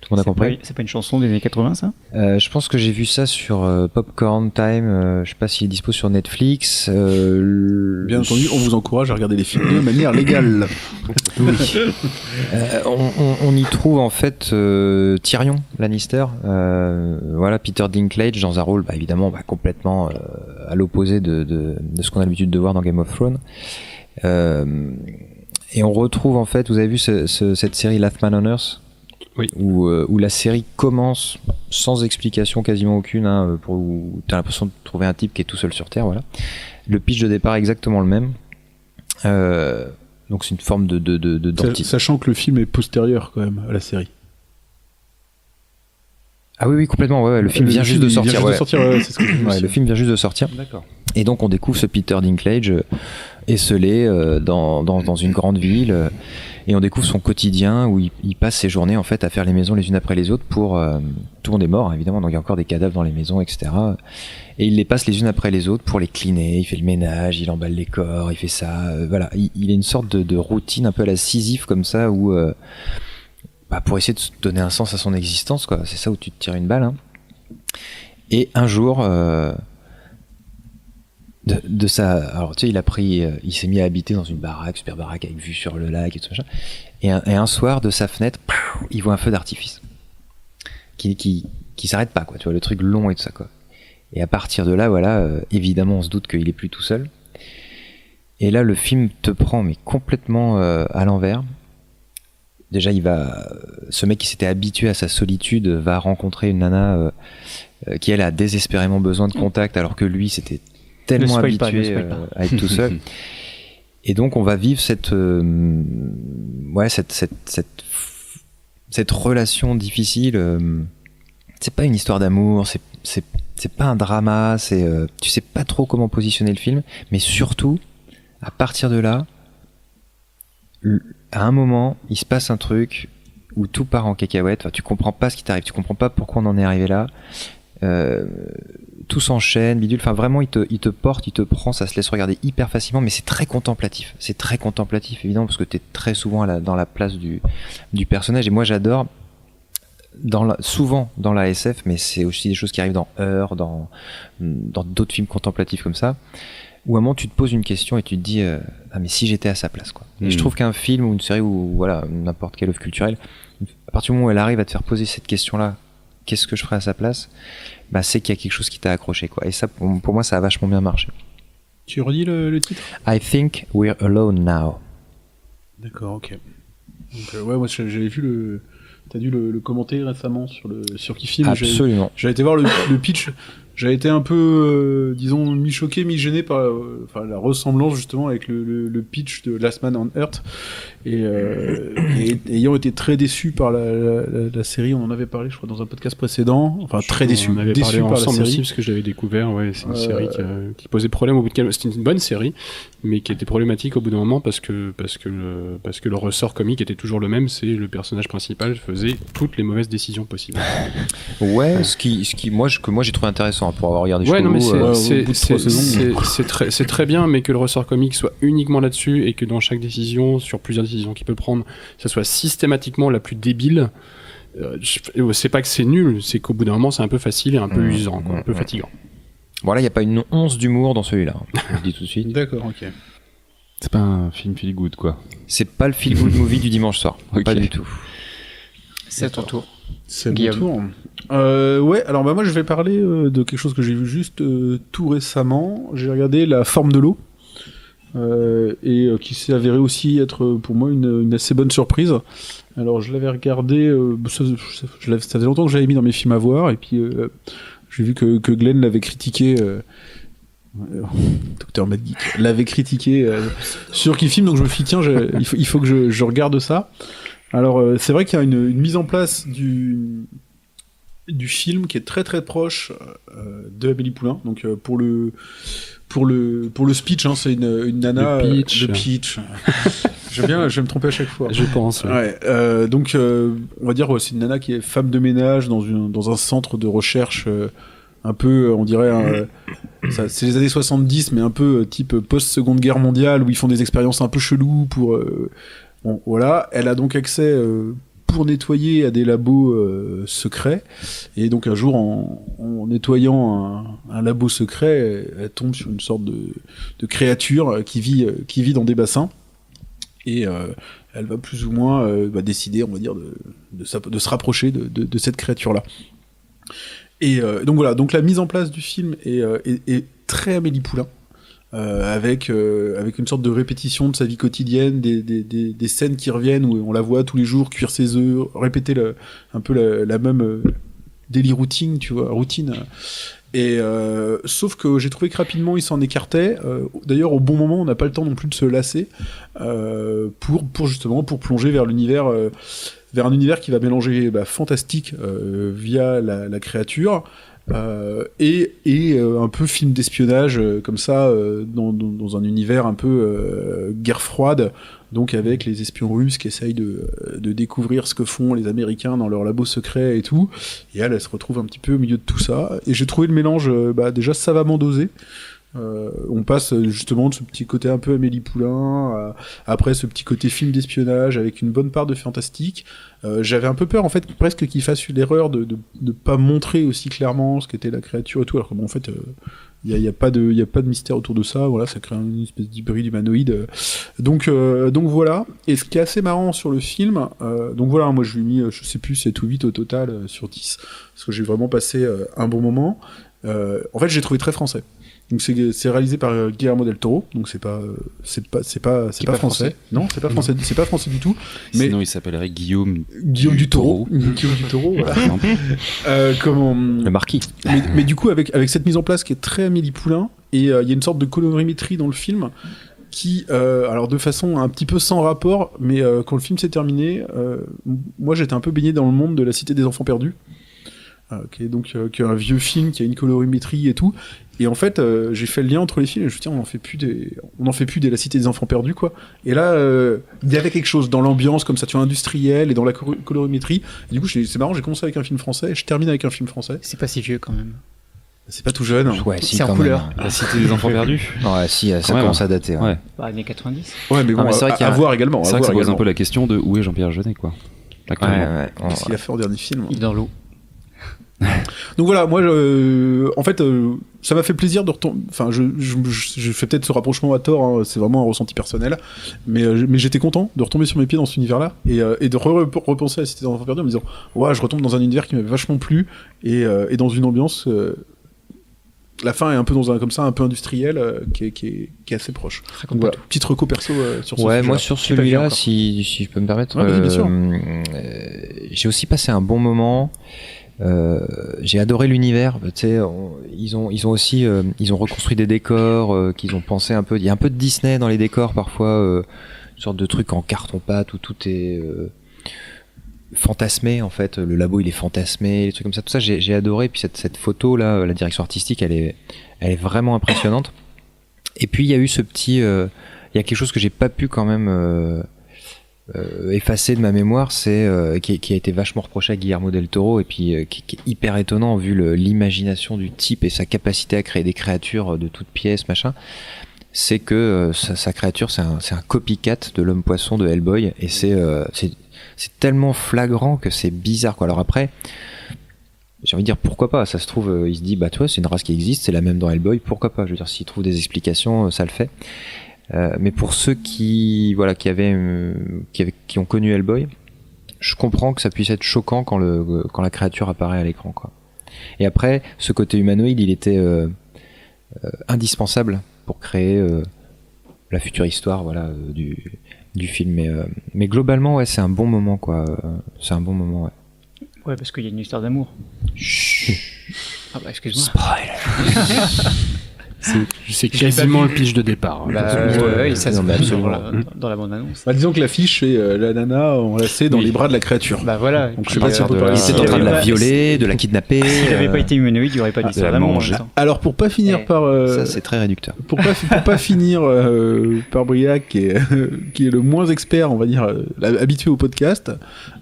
Tout le monde a compris. C'est pas une chanson des années 80, ça? Je pense que j'ai vu ça sur Popcorn Time. Je sais pas s'il est dispo sur Netflix. Bien entendu, on vous encourage à regarder les films de manière légale. On y trouve en fait Tyrion Lannister, voilà, Peter Dinklage dans un rôle évidemment complètement à l'opposé de ce qu'on a l'habitude de voir dans Game of Thrones. Et on retrouve en fait, vous avez vu cette série Last Man on Earth? Oui. Où la série commence sans explication quasiment aucune, où t'as l'impression de trouver un type qui est tout seul sur Terre, voilà. Le pitch de départ est exactement le même. Donc c'est une forme de Sachant que le film est postérieur quand même à la série. Ah oui, complètement, ouais, le film vient juste de sortir. C'est ce que je le film vient juste de sortir. D'accord. Et donc on découvre ce Peter Dinklage esselé dans une grande ville, et on découvre son quotidien où il passe ses journées en fait à faire les maisons les unes après les autres pour tout le monde est mort évidemment, donc il y a encore des cadavres dans les maisons, etc. Et il les passe les unes après les autres pour les cleaner, il fait le ménage, il emballe les corps, il fait ça, voilà, il a une sorte de routine un peu à la Sisyphe comme ça où pour essayer de donner un sens à son existence, quoi. C'est ça où tu te tires une balle, hein. Et un jour alors tu sais, il s'est mis à habiter dans une baraque, super baraque avec vue sur le lac et tout ça. Et un soir, de sa fenêtre, il voit un feu d'artifice qui s'arrête pas, quoi. Tu vois, le truc long et tout ça, quoi. Et à partir de là, voilà, évidemment, on se doute qu'il est plus tout seul. Et là, le film te prend mais complètement à l'envers. Déjà, ce mec qui s'était habitué à sa solitude va rencontrer une nana qui elle a désespérément besoin de contact, alors que lui, c'était tellement habitué à être tout seul. Et donc on va vivre cette relation difficile. C'est pas une histoire d'amour, c'est pas un drama, tu sais pas trop comment positionner le film, mais surtout à partir de là, à un moment il se passe un truc où tout part en cacahuète. Enfin, tu comprends pas ce qui t'arrive, tu comprends pas pourquoi on en est arrivé là. Tout s'enchaîne, bidule, enfin vraiment il te porte, il te prend, ça se laisse regarder hyper facilement, mais c'est très contemplatif évidemment, parce que t'es très souvent dans la place du personnage, et moi j'adore souvent dans la SF, mais c'est aussi des choses qui arrivent dans Heure, dans d'autres films contemplatifs comme ça, où à un moment tu te poses une question et tu te dis mais si j'étais à sa place, quoi. Et je trouve qu'un film ou une série ou voilà, n'importe quelle œuvre culturelle, à partir du moment où elle arrive à te faire poser cette question là, qu'est-ce que je ferais à sa place, c'est qu'il y a quelque chose qui t'a accroché, quoi. Et ça, pour moi, ça a vachement bien marché. Tu redis le titre? I Think We're Alone Now. D'accord, ok. Donc, ouais, moi j'avais vu t'as dû le commenter récemment sur Kifim. Absolument. J'avais été voir le pitch. J'avais été un peu, disons, mi-choqué, mi-gêné par la ressemblance justement avec le pitch de Last Man on Earth, et ayant été très déçu par la série, on en avait parlé, je crois, dans un podcast précédent. Enfin, très déçu. On avait déçu parlé par la ensemble série. aussi, parce que je l'avais découvert. Ouais, c'est une série qui posait problème au bout de quelques. C'était une bonne série, mais qui était problématique au bout d'un moment parce que le ressort comique était toujours le même. C'est le personnage principal faisait toutes les mauvaises décisions possibles. Ouais, que moi j'ai trouvé intéressant pour avoir regardé. Ouais, non, mais c'est c'est très bien, mais que le ressort comique soit uniquement là-dessus et que dans chaque décision, sur plusieurs décisions qu'il peut prendre, ça soit systématiquement la plus débile. C'est pas que c'est nul, c'est qu'au bout d'un moment c'est un peu facile et un peu usant, quoi, un peu fatigant. Voilà, il n'y a pas une once d'humour dans celui-là, je le dis tout de suite. D'accord, ok. C'est pas un film feel good, quoi. C'est pas le feel good movie du dimanche soir, pas du tout. C'est à ton tour. C'est mon tour. Ouais, alors moi je vais parler de quelque chose que j'ai vu juste tout récemment. J'ai regardé La Forme de l'eau qui s'est avéré aussi être pour moi une assez bonne surprise. Alors je l'avais regardé, ça faisait longtemps que j'avais mis dans mes films à voir, et puis j'ai vu que Glenn l'avait critiqué. Docteur Mad Geek l'avait critiqué sur Qui Film, donc je me suis dit tiens, il faut que je regarde ça. Alors c'est vrai qu'il y a une mise en place du film qui est très très proche de Amélie Poulain. Donc pour le speech, hein, c'est une nana. Le pitch. Je vais me tromper à chaque fois. Je pense. Ouais. Donc on va dire c'est une nana qui est femme de ménage dans un centre de recherche. Un peu, on dirait, c'est les années 70, mais un peu type post-seconde guerre mondiale, où ils font des expériences un peu cheloues pour... bon, voilà, elle a donc accès pour nettoyer à des labos secrets, et donc un jour, en nettoyant un labo secret, elle tombe sur une sorte de créature qui vit dans des bassins, et elle va plus ou moins décider, on va dire, de se rapprocher de cette créature-là. Et donc voilà, donc la mise en place du film est très Amélie Poulain, avec une sorte de répétition de sa vie quotidienne, des scènes qui reviennent où on la voit tous les jours cuire ses œufs, répéter un peu la même daily routine, tu vois, routine. Et sauf que j'ai trouvé que rapidement il s'en écartait. D'ailleurs, au bon moment, on n'a pas le temps non plus de se lasser pour justement plonger vers l'univers. Vers un univers qui va mélanger fantastique via la créature et un peu film d'espionnage comme ça dans un univers un peu guerre froide, donc avec les espions russes qui essayent de découvrir ce que font les Américains dans leur labo secret et tout, et elle se retrouve un petit peu au milieu de tout ça, et j'ai trouvé le mélange déjà savamment dosé. On passe justement de ce petit côté un peu Amélie Poulain après ce petit côté film d'espionnage avec une bonne part de fantastique. J'avais un peu peur en fait presque qu'il fasse l'erreur de pas montrer aussi clairement ce qu'était la créature et tout, alors que bon en fait il y a pas de mystère autour de ça, voilà, ça crée une espèce d'hybride humanoïde. Donc voilà. Et ce qui est assez marrant sur le film, donc voilà, moi je lui ai mis je sais plus 7 ou 8 au total sur 10 parce que j'ai vraiment passé un bon moment. En fait, j'ai trouvé très français. Donc c'est réalisé par Guillermo del Toro, donc c'est pas français. Non, c'est pas français, c'est pas français du tout. Mais sinon il s'appellerait Guillaume du Toro. Guillaume du Toro, voilà. Le marquis. Mais du coup avec cette mise en place qui est très Amélie Poulain, et il y a une sorte de colorimétrie dans le film qui, alors de façon un petit peu sans rapport, mais quand le film s'est terminé, moi j'étais un peu baigné dans le monde de La Cité des Enfants Perdus. Qui est un vieux film qui a une colorimétrie et tout, et en fait j'ai fait le lien entre les films et je me suis dit on en fait plus des La Cité des Enfants Perdus quoi, et là il y avait quelque chose dans l'ambiance comme ça, tu vois, industrielle, et dans la colorimétrie, et du coup c'est marrant, j'ai commencé avec un film français et je termine avec un film français. C'est pas si vieux quand même. C'est pas tout jeune. Ouais, si, c'est en quand couleur. même. La Cité des Enfants Perdus. Ouais, si, ça commence à dater. Ouais. Années 90. Ouais, mais bon, mais c'est vrai qu'il y a à voir également. C'est vrai que ça pose un peu la question de où est Jean-Pierre Jeunet quoi. Qu'est-ce qu'il a fait en dernier film? Il est dans l'eau. Donc voilà, moi, en fait, ça m'a fait plaisir de retomber. Enfin, je fais peut-être ce rapprochement à tort, hein, c'est vraiment un ressenti personnel, mais j'étais content de retomber sur mes pieds dans cet univers-là et de repenser à la Cité des Enfants Perdus en me disant, ouais, je retombe dans un univers qui m'avait vachement plu et dans une ambiance. La fin est un peu dans comme ça, un peu industriel, qui est assez proche. Donc voilà, petite reco perso sur ce sujet-là. Moi sur celui-là, si je peux me permettre, bien sûr. J'ai aussi passé un bon moment. J'ai adoré l'univers, tu sais, ils ont aussi ils ont reconstruit des décors qu'ils ont pensé un peu, il y a un peu de Disney dans les décors parfois, une sorte de truc en carton-pâte où tout est fantasmé en fait, le labo il est fantasmé, les trucs comme ça, tout ça j'ai adoré. Puis cette photo là, la direction artistique elle est vraiment impressionnante. Et puis il y a eu ce petit il y a quelque chose que j'ai pas pu quand même effacé de ma mémoire, c'est qui a été vachement reproché à Guillermo del Toro, et puis qui est hyper étonnant vu l'imagination du type et sa capacité à créer des créatures de toutes pièces, machin. C'est que sa créature, c'est un copycat de l'homme poisson de Hellboy, et c'est tellement flagrant que c'est bizarre quoi. Alors après, j'ai envie de dire pourquoi pas, ça se trouve il se dit bah tu vois c'est une race qui existe, c'est la même dans Hellboy, pourquoi pas, je veux dire s'il trouve des explications ça le fait. Mais pour ceux qui ont connu Hellboy, je comprends que ça puisse être choquant quand la créature apparaît à l'écran quoi. Et après ce côté humanoïde il était indispensable pour créer la future histoire, voilà, du film. Mais globalement, ouais, c'est un bon moment, quoi. C'est un bon moment, ouais. Ouais, parce qu'il y a une histoire d'amour. Ah bah excuse-moi. C'est quasiment le pitch de départ. Ouais, ça se mais absolument. dans la bande-annonce. Bah, disons que l'affiche, c'est la nana enlacée dans les bras de la créature. Bah voilà. Donc je sais pas si on peut parler Il de était ça. en train de la pas- violer, de la kidnapper. S'il n'avait pas été humanoïde, il n'y aurait pas d'histoire de la d'amour. en manger. même temps. Alors pour pas finir par Ça, c'est très réducteur. pour pas finir par Briac qui est le moins expert, on va dire habitué au podcast,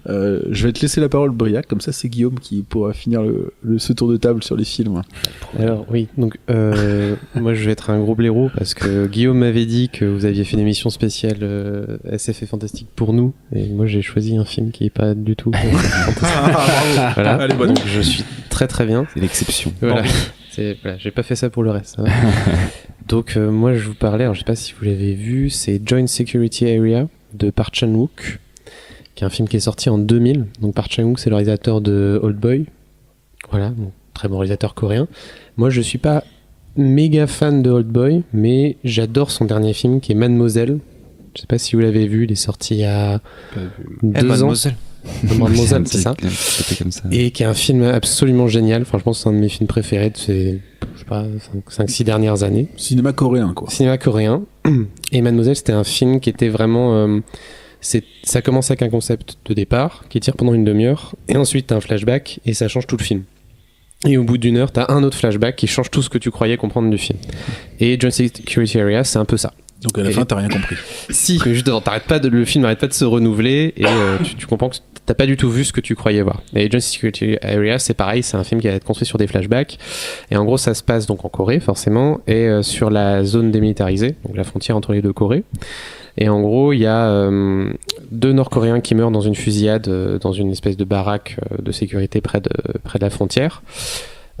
je vais te laisser la parole, Briac, comme ça c'est Guillaume qui pourra finir ce tour de table sur les films. Alors oui, donc moi je vais être un gros blaireau parce que Guillaume m'avait dit que vous aviez fait une émission spéciale SF et fantastique pour nous, et moi j'ai choisi un film qui est pas du tout fantastique. Voilà. Allez, bonne. Donc je suis très très bien. C'est l'exception. Voilà. Voilà, j'ai pas fait ça pour le reste. Hein. Donc moi je vous parlais, alors je sais pas si vous l'avez vu, c'est Joint Security Area de Park Chan-wook, qui est un film qui est sorti en 2000. Donc Park Chan-wook c'est le réalisateur de Old Boy. Voilà, donc, très bon réalisateur coréen. Moi je suis pas méga fan de Old Boy, mais j'adore son dernier film qui est Mademoiselle. Je sais pas si vous l'avez vu, il est sorti il y a 2 ans. Mademoiselle, c'est ça. C'était comme ça. Et qui est un film absolument génial. Franchement, c'est un de mes films préférés de ces, je sais pas, 5-6 dernières années. Cinéma coréen, quoi. Cinéma coréen. Et Mademoiselle, c'était un film qui était vraiment... ça commence avec un concept de départ qui tire pendant une demi-heure, et ensuite t'as un flashback et ça change tout le film. Et au bout d'une heure, t'as un autre flashback qui change tout ce que tu croyais comprendre du film. Et Joint Security Area, c'est un peu ça. Donc à la fin, t'as rien compris. Si, mais juste, le film n'arrête pas de se renouveler, et tu comprends que t'as pas du tout vu ce que tu croyais voir. Et Joint Security Area, c'est pareil, c'est un film qui va être construit sur des flashbacks. Et en gros, ça se passe donc en Corée, forcément, et sur la zone démilitarisée, donc la frontière entre les deux Corées. Et en gros, il y a 2 Nord-Coréens qui meurent dans une fusillade dans une espèce de baraque de sécurité près de la frontière.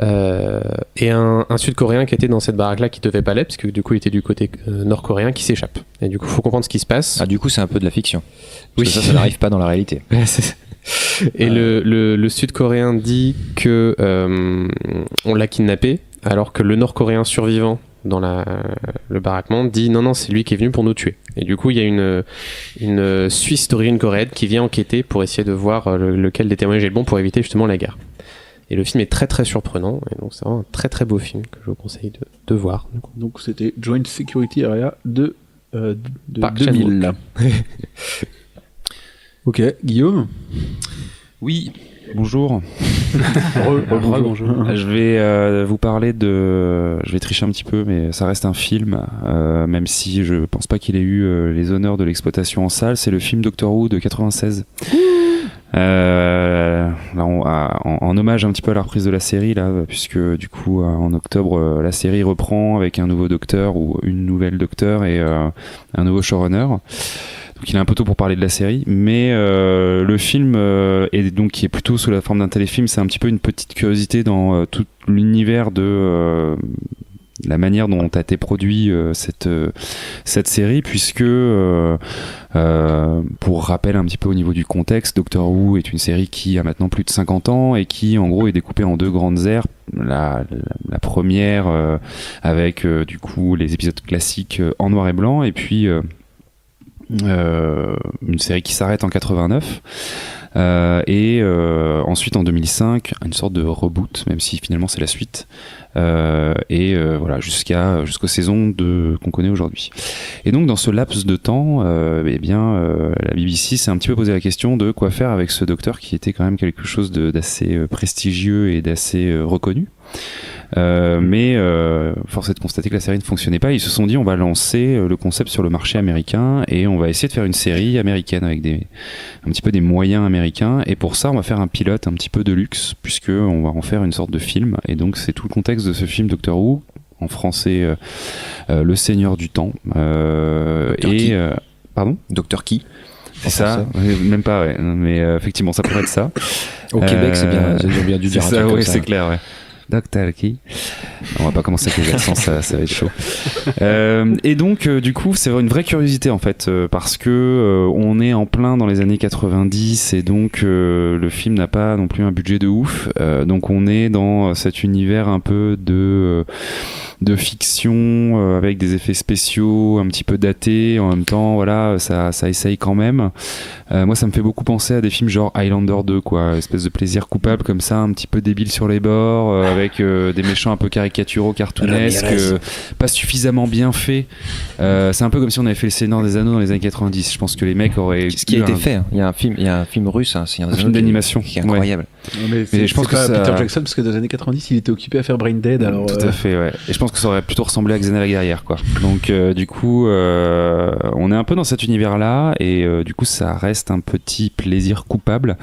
Et un Sud-Coréen qui était dans cette baraque-là qui devait pas l'être, parce que du coup il était du côté nord-coréen, qui s'échappe. Et du coup, il faut comprendre ce qui se passe. Ah, du coup, c'est un peu de la fiction. Oui. Parce que ça n'arrive pas dans la réalité. Et le Sud-Coréen dit que on l'a kidnappé, alors que le Nord-Coréen survivant dans le baraquement dit non, c'est lui qui est venu pour nous tuer. Et du coup, il y a une Suisse d'origine coréenne qui vient enquêter pour essayer de voir lequel des témoignages est le bon pour éviter justement la guerre. Et le film est très très surprenant, et donc c'est vraiment un très très beau film que je vous conseille de voir. Donc c'était Joint Security Area de Park 2000. Ok, Guillaume. Oui, bonjour. Bonjour. Je vais vous parler je vais tricher un petit peu, mais ça reste un film, même si je pense pas qu'il ait eu les honneurs de l'exploitation en salle. C'est le film Doctor Who de 96. Là, en hommage un petit peu à la reprise de la série, là, puisque du coup en octobre la série reprend avec un nouveau docteur ou une nouvelle docteur et un nouveau showrunner. Donc il est un peu tôt pour parler de la série, mais le film qui est plutôt sous la forme d'un téléfilm. C'est un petit peu une petite curiosité dans tout l'univers de la manière dont a été produit cette série, puisque pour rappel un petit peu au niveau du contexte, Doctor Who est une série qui a maintenant plus de 50 ans et qui en gros est découpée en 2 grandes ères. La première avec du coup les épisodes classiques en noir et blanc, et puis une série qui s'arrête en 89 et ensuite en 2005 une sorte de reboot, même si finalement c'est la suite, voilà, jusqu'aux saisons qu'on connaît aujourd'hui. Et donc dans ce laps de temps, la BBC s'est un petit peu posé la question de quoi faire avec ce docteur qui était quand même quelque chose d'assez prestigieux et d'assez reconnu. Mais force est de constater que la série ne fonctionnait pas. Ils se sont dit on va lancer le concept sur le marché américain et on va essayer de faire une série américaine avec un petit peu des moyens américains, et pour ça on va faire un pilote un petit peu de luxe, puisque on va en faire une sorte de film. Et donc c'est tout le contexte de ce film Doctor Who, en français Le Seigneur du Temps, pardon, Docteur qui? C'est ça, même pas, ouais. Mais effectivement ça pourrait être ça. Au Québec c'est bien, ils ont bien dû dire un truc comme ça. C'est clair, ouais. Docteur qui. On va pas commencer avec les accents, ça va être chaud. Et donc, du coup, c'est une vraie curiosité en fait, parce que on est en plein dans les années 90, et donc le film n'a pas non plus un budget de ouf. Donc, on est dans cet univers un peu de de fiction avec des effets spéciaux un petit peu datés. En même temps, voilà, ça essaye quand même. Moi, ça me fait beaucoup penser à des films genre Highlander 2, quoi, espèce de plaisir coupable comme ça, un petit peu débile sur les bords, avec des méchants un peu caricaturaux, cartoonesques, pas suffisamment bien faits. C'est un peu comme si on avait fait le Seigneur des Anneaux dans les années 90. Je pense que les mecs auraient ce qui a été fait. Hein. Il y a un film russe, hein, c'est un film d'animation qui est incroyable. Mais je pense que Peter Jackson, parce que dans les années 90, il était occupé à faire Brain Dead. Alors, tout à fait, ouais. Et je pense que ça aurait plutôt ressemblé à Xena la guerrière, quoi. Donc du coup, on est un peu dans cet univers-là, et du coup, ça reste un petit plaisir coupable.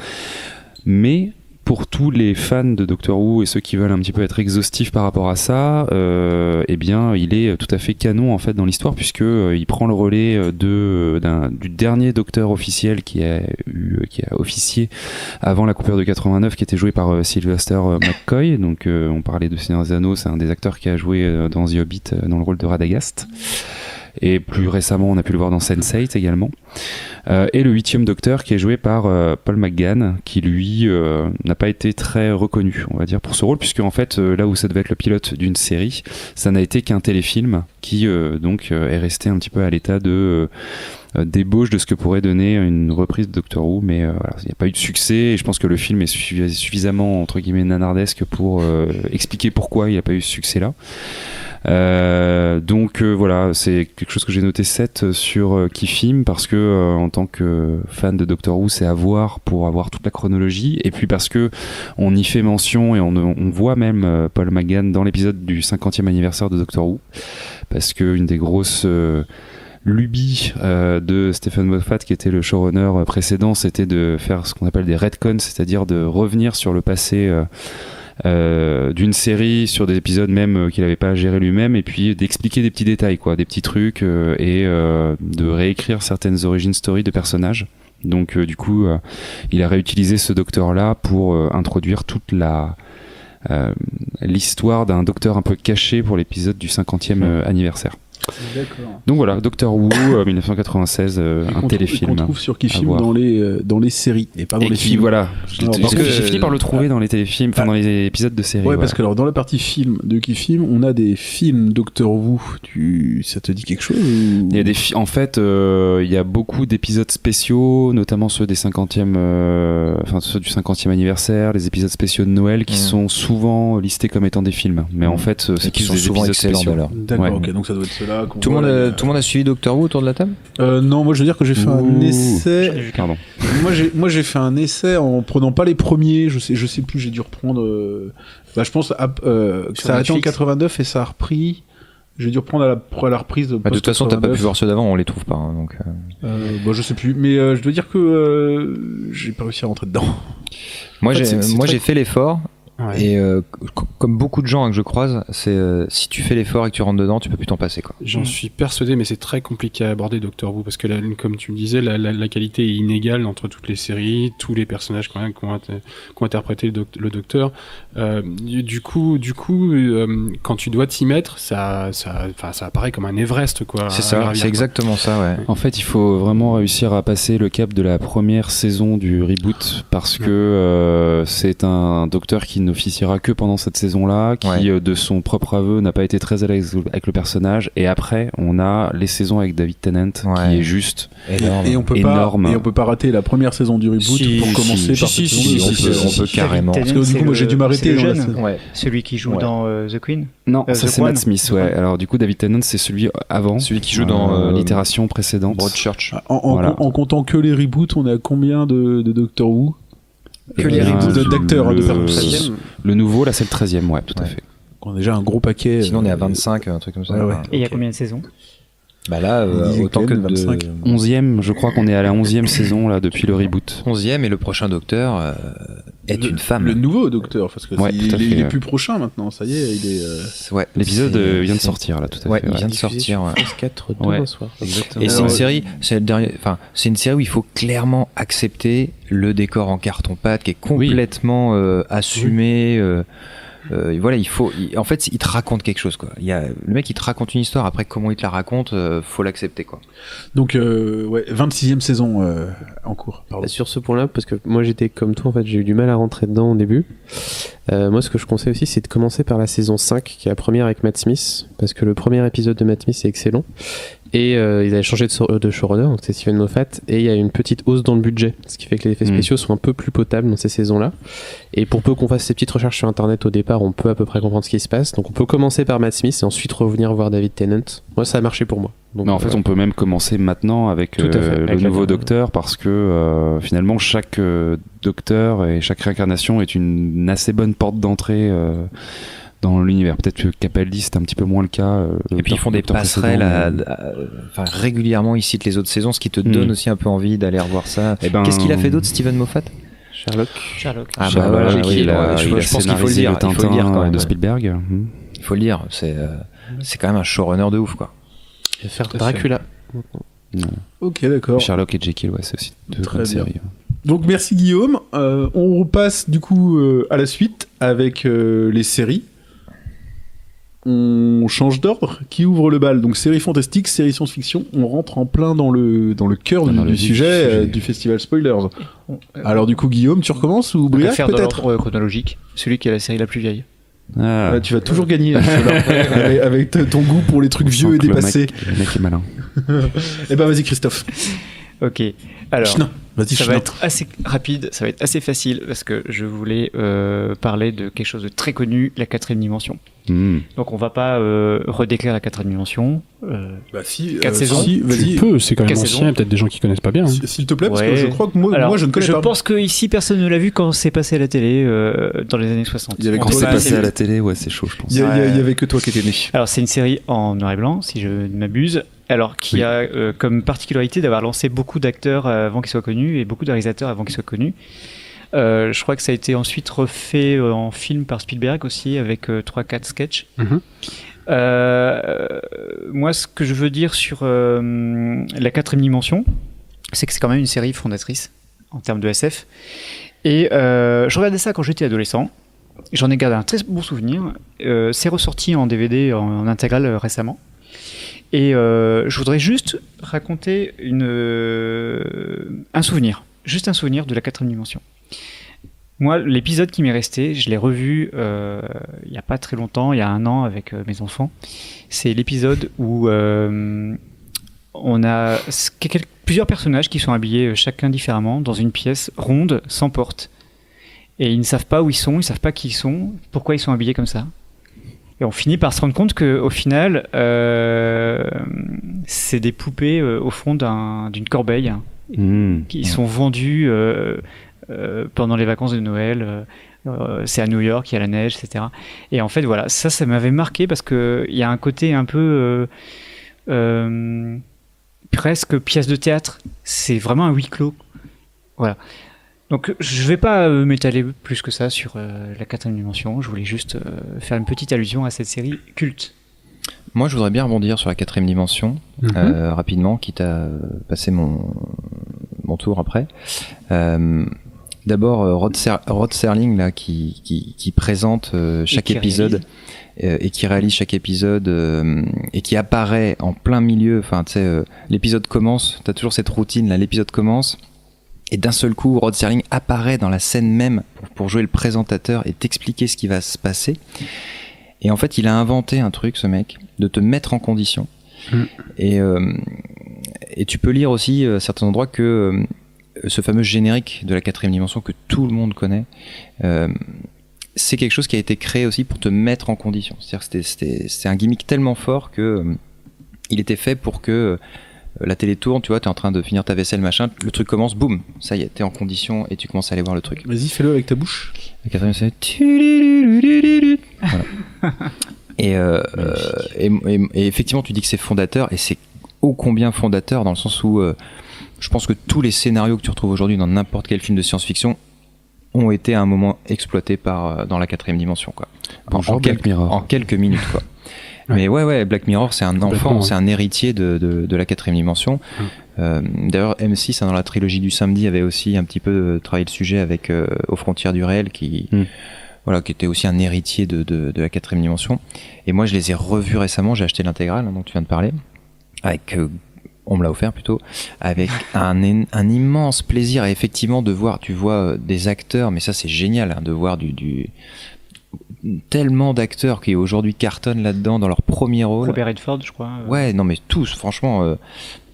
Mais pour tous les fans de Doctor Who et ceux qui veulent un petit peu être exhaustifs par rapport à ça, eh bien, il est tout à fait canon en fait dans l'histoire, puisque il prend le relais du dernier Docteur officiel qui a officié avant la coupure de 89, qui était joué par Sylvester McCoy. Donc, on parlait de Seigneur des Anneaux, c'est un des acteurs qui a joué dans The Hobbit dans le rôle de Radagast. Et plus récemment, on a pu le voir dans Sense8 également. Et le 8e Docteur qui est joué par Paul McGann, qui lui n'a pas été très reconnu, on va dire, pour ce rôle, puisque en fait, là où ça devait être le pilote d'une série, ça n'a été qu'un téléfilm qui donc est resté un petit peu à l'état de d'ébauche de ce que pourrait donner une reprise de Doctor Who, mais voilà, il n'y a pas eu de succès, et je pense que le film est suffisamment entre guillemets nanardesque pour expliquer pourquoi il n'y a pas eu ce succès là. Donc voilà, c'est quelque chose que j'ai noté 7 sur Kifim, parce que en tant que fan de Doctor Who, c'est à voir pour avoir toute la chronologie, et puis parce que on y fait mention et on voit même Paul McGann dans l'épisode du 50e anniversaire de Doctor Who, parce que une des grosses lubie de Stephen Moffat, qui était le showrunner précédent, c'était de faire ce qu'on appelle des retcons, c'est-à-dire de revenir sur le passé d'une série, sur des épisodes même qu'il n'avait pas géré lui-même, et puis d'expliquer des petits détails, quoi, des petits trucs, et de réécrire certaines origin story de personnages. Donc du coup, il a réutilisé ce docteur-là pour introduire toute l'histoire d'un docteur un peu caché pour l'épisode du 50e anniversaire. D'accord. Donc voilà, Doctor Who 1996, un téléfilm. Qu'on trouve sur Kifim dans les séries et pas dans les films. Voilà. Parce que j'ai fini par le trouver dans les téléfilms, enfin dans les épisodes de séries. Ouais, parce que alors dans la partie film de Kifim, on a des films Doctor Who. Ça te dit quelque chose ou... Il y a en fait, il y a beaucoup d'épisodes spéciaux, notamment ceux des 50e, enfin ceux du 50e anniversaire, les épisodes spéciaux de Noël qui sont souvent listés comme étant des films. Mais en fait, c'est qui tous sont des souvent épisodes excellents spéciaux. d'ailleurs. D'accord, ok, donc ça doit être cela. Tout le monde a suivi Doctor Who autour de la table ? Non, moi je veux dire que j'ai fait un essai. Pardon. Moi j'ai fait un essai en prenant pas les premiers. Je sais plus. J'ai dû reprendre. Je pense que ça a arrêté en 89 et ça a repris. J'ai dû reprendre à la reprise. De toute façon, t'as pas pu voir ceux d'avant, on les trouve pas. Hein, donc. Je sais plus, mais je dois dire que j'ai pas réussi à rentrer dedans. Moi, j'ai fait l'effort. Ouais. Et comme beaucoup de gens que je croise, c'est si tu fais l'effort et que tu rentres dedans, tu peux plus t'en passer, quoi. J'en suis persuadé, mais c'est très compliqué à aborder Doctor Who, parce que comme tu me disais, la qualité est inégale entre toutes les séries, tous les personnages qui ont interprété le Docteur. Du coup, quand tu dois t'y mettre, ça apparaît comme un Everest, quoi. C'est ça, c'est exactement ça, ouais. En fait, il faut vraiment réussir à passer le cap de la première saison du reboot, parce que c'est un Docteur qui n'officiera que pendant cette saison-là, qui de son propre aveu n'a pas été très à l'aise avec le personnage, et après on a les saisons avec David Tennant qui est juste énorme. Et on peut pas rater la première saison du reboot pour commencer par cette saison. On peut carrément. Parce que du coup moi j'ai dû m'arrêter dans celui qui joue dans The Queen. Non, ça c'est Matt Smith, ouais. Alors du coup David Tennant c'est celui avant, celui qui joue dans l'itération précédente, Broadchurch. En comptant que les reboots, on est à combien de Doctor Who? Que les reboots d'acteurs, le nouveau, là c'est le 13e, ouais, tout à fait. On a déjà un gros paquet. Sinon on est à 25, un truc comme ça. Ouais. Et il y a combien de saisons ? Bah là, autant que 25. 11e, je crois qu'on est à la 11e saison là depuis le reboot. 11e, et le prochain Docteur est une femme. Le nouveau Docteur, parce que il est plus prochain maintenant, ça y est, il est... Ouais, l'épisode vient de sortir là, tout à fait. Il vient de sortir. France 4 demain soir. Exactement. Et c'est une série, c'est une série où il faut clairement accepter le décor en carton-pâte qui est complètement assumé. voilà, en fait, il te raconte quelque chose, quoi. Le mec, il te raconte une histoire. Après, comment il te la raconte, faut l'accepter, quoi. Donc, 26e saison en cours. Pardon. Sur ce point-là, parce que moi j'étais comme toi, en fait, j'ai eu du mal à rentrer dedans au début. Moi, ce que je conseille aussi, c'est de commencer par la saison 5, qui est la première avec Matt Smith, parce que le premier épisode de Matt Smith est excellent. Et ils avaient changé de showrunner, donc c'est Steven Moffat, et il y a une petite hausse dans le budget, ce qui fait que les effets spéciaux sont un peu plus potables dans ces saisons-là. Et pour peu qu'on fasse ces petites recherches sur internet au départ, on peut à peu près comprendre ce qui se passe. Donc on peut commencer par Matt Smith et ensuite revenir voir David Tennant. Moi, ça a marché pour moi. Donc, mais en fait, on peut même commencer maintenant avec le nouveau docteur, parce que finalement, chaque docteur et chaque réincarnation est une assez bonne porte d'entrée dans l'univers. Peut-être que Capaldi, c'est un petit peu moins le cas. Et puis ils font des passerelles régulièrement, ils citent les autres saisons, ce qui te donne aussi un peu envie d'aller revoir ça. Qu'est-ce qu'il a fait d'autre, Steven Moffat? Sherlock. Ah bah voilà, je pense qu'il faut le dire. Il faut le dire quand même. De Spielberg. Il faut le dire. C'est quand même un showrunner de ouf, quoi. Il va faire Dracula. Ok, d'accord. Sherlock et Jekyll, ouais, c'est aussi deux grandes séries. Donc merci Guillaume. On repasse du coup à la suite avec les séries. On change d'ordre. Qui ouvre le bal? Donc série fantastique, série science-fiction. On rentre en plein dans le cœur du sujet du festival Spoilers. Alors du coup Guillaume, tu recommences ou Briac faire peut-être? dans l'ordre chronologique. Celui qui est la série la plus vieille. Tu vas toujours gagner avec ton goût pour les trucs vieux et dépassés. Le mec est malin. Eh ben vas-y Christophe. Ok. Alors, ça va Chenin. être assez rapide, ça va être assez facile parce que je voulais parler de quelque chose de très connu, la 4ème dimension. Donc on va pas redécrire la 4ème dimension. Bah si, 4 saisons. Si, vas-y. Tu peux, c'est quand même 4 ancien, saisons. il y a peut-être des gens qui connaissent pas bien. Hein. S'il te plaît, parce que Ouais. je crois que moi je ne connais pas. Je pense que ici personne ne l'a vu quand c'est passé à la télé dans les années 60. Il y avait Quand Ouais, c'est c'est passé assez à la télé, ouais, c'est chaud, je pense. Il y avait que toi qui étais né. Alors c'est une série en noir et blanc, si je ne m'abuse, alors qui a comme particularité d'avoir lancé beaucoup d'acteurs avant qu'ils soient connus et beaucoup de réalisateurs avant qu'ils soient connus. Je crois que ça a été ensuite refait en film par Spielberg aussi avec 3-4 sketchs. Moi, ce que je veux dire sur la 4ème dimension, c'est que c'est quand même une série fondatrice en termes de SF. Et je regardais ça quand j'étais adolescent. J'en ai gardé un très bon souvenir. C'est ressorti en DVD en intégrale récemment. Et je voudrais juste raconter un souvenir. Juste un souvenir de la 4ème dimension. Moi, l'épisode qui m'est resté, je l'ai revu il n'y a pas très longtemps, il y a 1 an avec mes enfants. C'est l'épisode où on a plusieurs personnages qui sont habillés chacun différemment dans une pièce ronde sans porte. Et ils ne savent pas où ils sont, ils ne savent pas qui ils sont, pourquoi ils sont habillés comme ça. Et on finit par se rendre compte qu'au final, c'est des poupées au fond d'une corbeille qui sont vendues pendant les vacances de Noël. C'est à New York, il y a la neige, etc. Et en fait, voilà, ça m'avait marqué parce qu'il y a un côté un peu presque pièce de théâtre. C'est vraiment un huis clos. Voilà. Donc je vais pas m'étaler plus que ça sur la 4ème dimension, je voulais juste faire une petite allusion à cette série culte. Moi je voudrais bien rebondir sur la 4ème dimension, rapidement, quitte à passer mon tour après. D'abord Rod Serling là, qui présente chaque épisode et qui réalise chaque épisode et qui apparaît en plein milieu, enfin tu sais, l'épisode commence, t'as toujours cette routine là, l'épisode commence. Et d'un seul coup, Rod Serling apparaît dans la scène même pour jouer le présentateur et t'expliquer ce qui va se passer. Et en fait, il a inventé un truc, ce mec, de te mettre en condition. Et tu peux lire aussi à certains endroits que ce fameux générique de la 4ème dimension que tout le monde connaît, c'est quelque chose qui a été créé aussi pour te mettre en condition. C'est-à-dire que c'est un gimmick tellement fort que il était fait pour que la télé tourne, tu vois, t'es en train de finir ta vaisselle, machin, le truc commence, boum, ça y est, t'es en condition et tu commences à aller voir le truc. Vas-y, fais-le avec ta bouche. La 4ème, c'est... Voilà. Et effectivement, tu dis que c'est fondateur, et c'est ô combien fondateur, dans le sens où je pense que tous les scénarios que tu retrouves aujourd'hui dans n'importe quel film de science-fiction ont été à un moment exploités dans la 4ème dimension, quoi. En quelques minutes, quoi. Mais ouais, Black Mirror, c'est un enfant, c'est un héritier de la 4ème dimension. D'ailleurs, M6, dans la trilogie du samedi, avait aussi un petit peu travaillé le sujet avec Aux frontières du réel, qui voilà, qui était aussi un héritier de la 4ème dimension. Et moi, je les ai revus récemment. J'ai acheté l'intégrale, dont tu viens de parler, avec on me l'a offert plutôt, avec un immense plaisir, et effectivement de voir, tu vois des acteurs, mais ça c'est génial, hein, de voir tellement d'acteurs qui aujourd'hui cartonnent là-dedans dans leur premier rôle. Robert Redford, je crois. Ouais, non mais tous, franchement,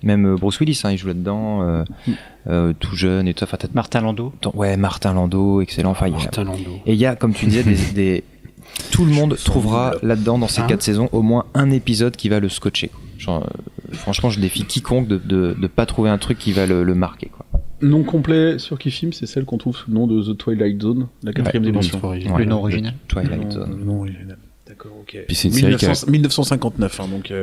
même Bruce Willis, hein, il joue là-dedans, tout jeune et tout. Enfin, Martin Landau. Ouais, Martin Landau, excellent. Enfin, Martin Landau. Et il y a, comme tu disais, tout le monde trouvera là-dedans dans ces 4 saisons au moins un épisode qui va le scotcher. Genre, franchement, je défie quiconque de pas trouver un truc qui va le marquer, quoi. Nom complet sur Kifim, c'est celle qu'on trouve sous le nom de The Twilight Zone, la 4ème dimension. Le nom original. Twilight Zone. Le nom original. D'accord, ok. Puis c'est une série qui a- 1959, hein, donc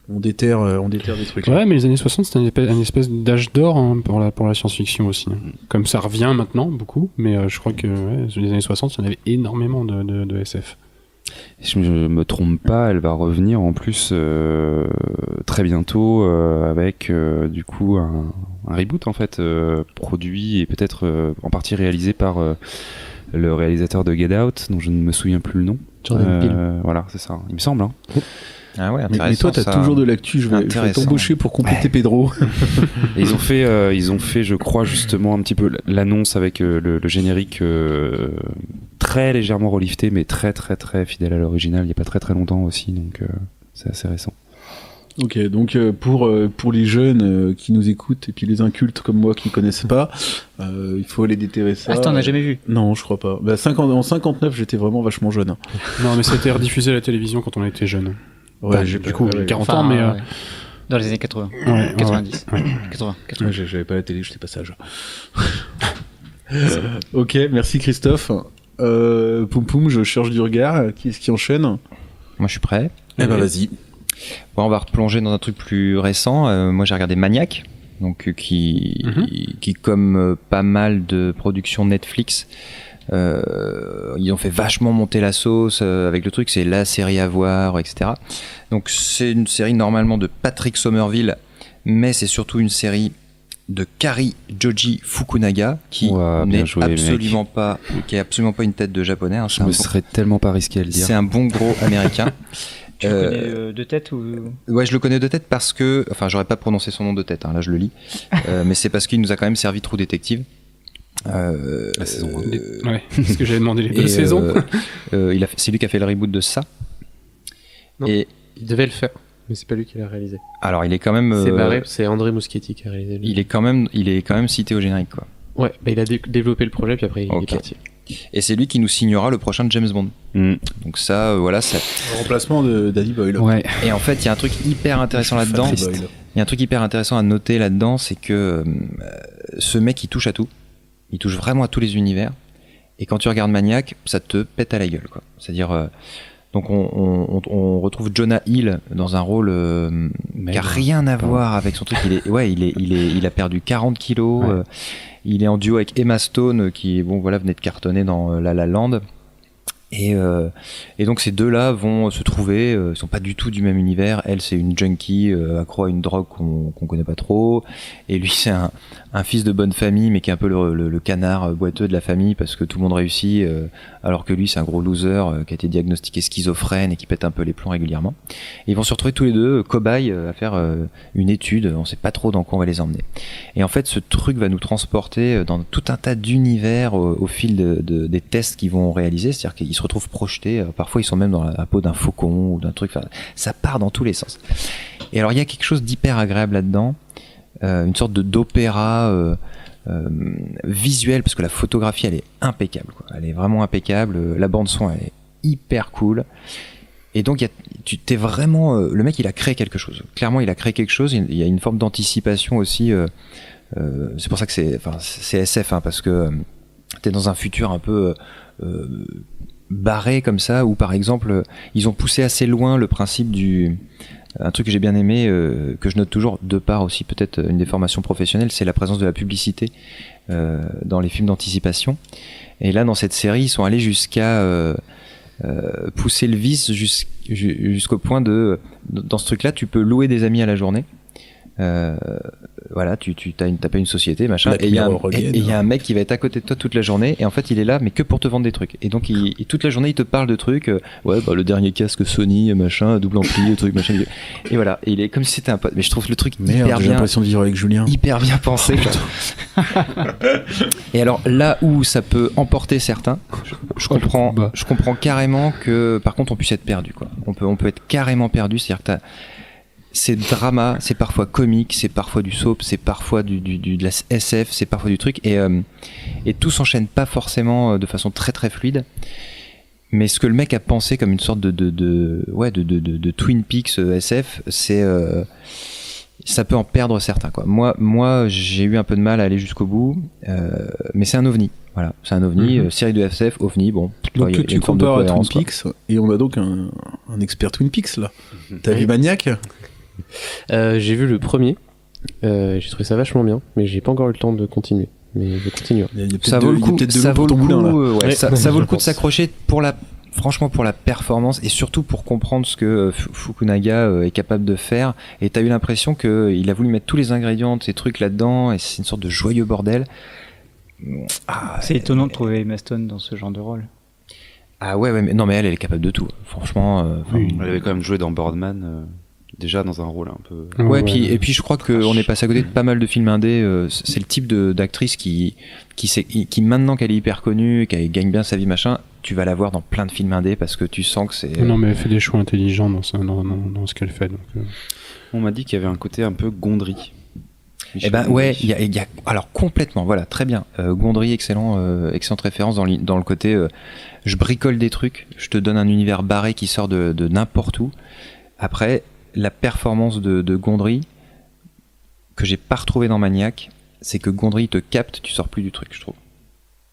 on déterre des trucs. Ouais, mais les années 60, c'était une espèce d'âge d'or, hein, pour la science-fiction aussi. Comme ça revient maintenant, beaucoup, mais je crois que sur les années 60, il y en avait énormément de SF. Si je me trompe pas, elle va revenir en plus très bientôt avec du coup un reboot en fait, produit et peut-être en partie réalisé par le réalisateur de Get Out, dont je ne me souviens plus le nom. Jordan Peele. Voilà, c'est ça, il me semble. Hein. Ah ouais, Mais intéressant. toi, t'as ça. toujours de l'actu, je vais Intéressant. t'embaucher pour compléter Pedro. Et ils ont fait, je crois, justement un petit peu l'annonce avec le générique très légèrement relifté, mais très très très fidèle à l'original. Il y a pas très très longtemps aussi, donc c'est assez récent. Ok, donc pour les jeunes qui nous écoutent et puis les incultes comme moi qui connaissent pas, il faut aller déterrer ça. Ah, t'en as jamais vu? Non, je crois pas. Bah, en 59, j'étais vraiment vachement jeune. Hein. Non, mais c'était rediffusé à la télévision quand on était jeune. Ouais, Enfin, j'ai du coup, ouais, 40 ans, mais... ouais. Dans les années 80. Ouais, 90. ouais. 80. Ouais, j'avais pas la télé, j'étais pas sage. Ok, merci Christophe. Poum Poum, je cherche du regard. Qui est-ce qui enchaîne? Moi, je suis prêt. Eh ben vas-y. Bon, on va replonger dans un truc plus récent. Moi, j'ai regardé Maniac, donc qui comme pas mal de productions Netflix, ils ont fait vachement monter la sauce avec le truc. C'est la série à voir, etc. Donc, c'est une série normalement de Patrick Somerville, mais c'est surtout une série de Kari Joji Fukunaga qui Ouah, bien n'est joué, absolument pas, qui est absolument pas une tête de japonais. Hein. Je me serais tellement pas risqué à le dire. C'est un bon gros américain. Tu le connais de tête ou... Ouais, je le connais de tête parce que, enfin, j'aurais pas prononcé son nom de tête, hein, là je le lis, mais c'est parce qu'il nous a quand même servi True Detective. La saison 1. Ouais, parce que j'avais demandé les 2 Et, saisons. c'est lui qui a fait le reboot de ça. Non. Et Il devait le faire, mais c'est pas lui qui l'a réalisé. alors, il est quand même, C'est barré, c'est André Muschietti qui a réalisé. il est quand même cité au générique, quoi. Ouais, bah il a développé le projet, puis après il Ok. est parti. Et c'est lui qui nous signera le prochain James Bond. Mm. Donc ça, voilà, ça. En remplacement de Danny Boyle. Ouais. Et en fait, il y a un truc hyper intéressant là-dedans. Danny Boyle. Il y a un truc hyper intéressant à noter là-dedans, c'est que ce mec, il touche à tout. Il touche vraiment à tous les univers. Et quand tu regardes Maniac, ça te pète à la gueule, quoi. C'est-à-dire, donc on retrouve Jonah Hill dans un rôle qui a rien à voir avec son truc. Il a perdu 40 kilos. Ouais. Il est en duo avec Emma Stone, qui venait de cartonner dans La La Land. Et donc ces deux-là vont se trouver, ils sont pas du tout du même univers. Elle, c'est une junkie accro à une drogue qu'on connaît pas trop, et lui c'est un fils de bonne famille mais qui est un peu le canard boiteux de la famille parce que tout le monde réussit, alors que lui c'est un gros loser qui a été diagnostiqué schizophrène et qui pète un peu les plombs régulièrement. Et ils vont se retrouver tous les deux cobayes à faire une étude, on sait pas trop dans quoi on va les emmener. Et en fait ce truc va nous transporter dans tout un tas d'univers au fil des tests qu'ils vont réaliser, c'est-à-dire qu'ils se retrouvent projetés, parfois ils sont même dans la peau d'un faucon ou d'un truc, enfin, ça part dans tous les sens. Et alors il y a quelque chose d'hyper agréable là-dedans, une sorte d'opéra visuel, parce que la photographie elle est impeccable, quoi. Elle est vraiment impeccable, la bande son elle est hyper cool, et donc tu t'es vraiment, le mec il a créé quelque chose, clairement il a créé quelque chose, il y a une forme d'anticipation aussi, c'est pour ça que c'est SF, hein, parce que t'es dans un futur un peu barré comme ça, où par exemple ils ont poussé assez loin le principe un truc que j'ai bien aimé, que je note toujours de part aussi peut-être une déformation professionnelle, c'est la présence de la publicité dans les films d'anticipation. Et là dans cette série ils sont allés jusqu'à pousser le vice jusqu'au point dans ce truc là tu peux louer des amis à la journée. voilà, t'as pas une société, machin, Black et il y a Mirror again. il y a un mec qui va être à côté de toi toute la journée, et en fait il est là, mais que pour te vendre des trucs. Et donc toute la journée il te parle de trucs, ouais, bah le dernier casque Sony, machin, double ampli, truc, machin. Et voilà, et il est comme si c'était un pote. Mais je trouve le truc hyper j'ai bien, l'impression de vivre avec Julien. hyper bien pensé. Et alors là où ça peut emporter certains, je comprends carrément que par contre on puisse être perdu, quoi. On peut être carrément perdu, c'est-à-dire que c'est drama, c'est parfois comique, c'est parfois du soap, c'est parfois de la SF, c'est parfois du truc, et tout s'enchaîne pas forcément de façon très très fluide. Mais ce que le mec a pensé comme une sorte de Twin Peaks SF, c'est ça peut en perdre certains, quoi. Moi j'ai eu un peu de mal à aller jusqu'au bout, mais c'est un ovni. Voilà, c'est un ovni, série de SF, ovni, bon. Donc y a tu une forme de compares à Twin cohérence, quoi. Peaks, et on a donc un expert Twin Peaks là. T'as vu Maniac? J'ai vu le premier, j'ai trouvé ça vachement bien, mais j'ai pas encore eu le temps de continuer. Mais je continue. Ça vaut le coup, ça vaut le coup, Ouais, ça vaut le coup de pense. s'accrocher franchement pour la performance et surtout pour comprendre ce que Fukunaga est capable de faire. Et t'as eu l'impression qu'il a voulu mettre tous les ingrédients de ces trucs là-dedans et c'est une sorte de joyeux bordel. C'est étonnant de trouver Emma Stone dans ce genre de rôle. Ah ouais, mais non, mais elle est capable de tout. Franchement, Elle avait quand même joué dans Birdman, déjà dans un rôle un peu. ouais, et puis je crois qu'on est passé à côté de pas mal de films indés. C'est le type d'actrice qui maintenant qu'elle est hyper connue, qu'elle gagne bien sa vie, machin, tu vas la voir dans plein de films indés parce que tu sens que c'est. Non, mais elle fait des choix intelligents dans ce qu'elle fait. Donc, On m'a dit qu'il y avait un côté un peu Gondry. Eh ben ouais, il y a alors complètement, voilà, très bien. Gondry, excellente référence dans le côté je bricole des trucs, je te donne un univers barré qui sort de n'importe où. Après, la performance de Gondry que j'ai pas retrouvé dans Maniac, c'est que Gondry te capte, tu sors plus du truc, je trouve.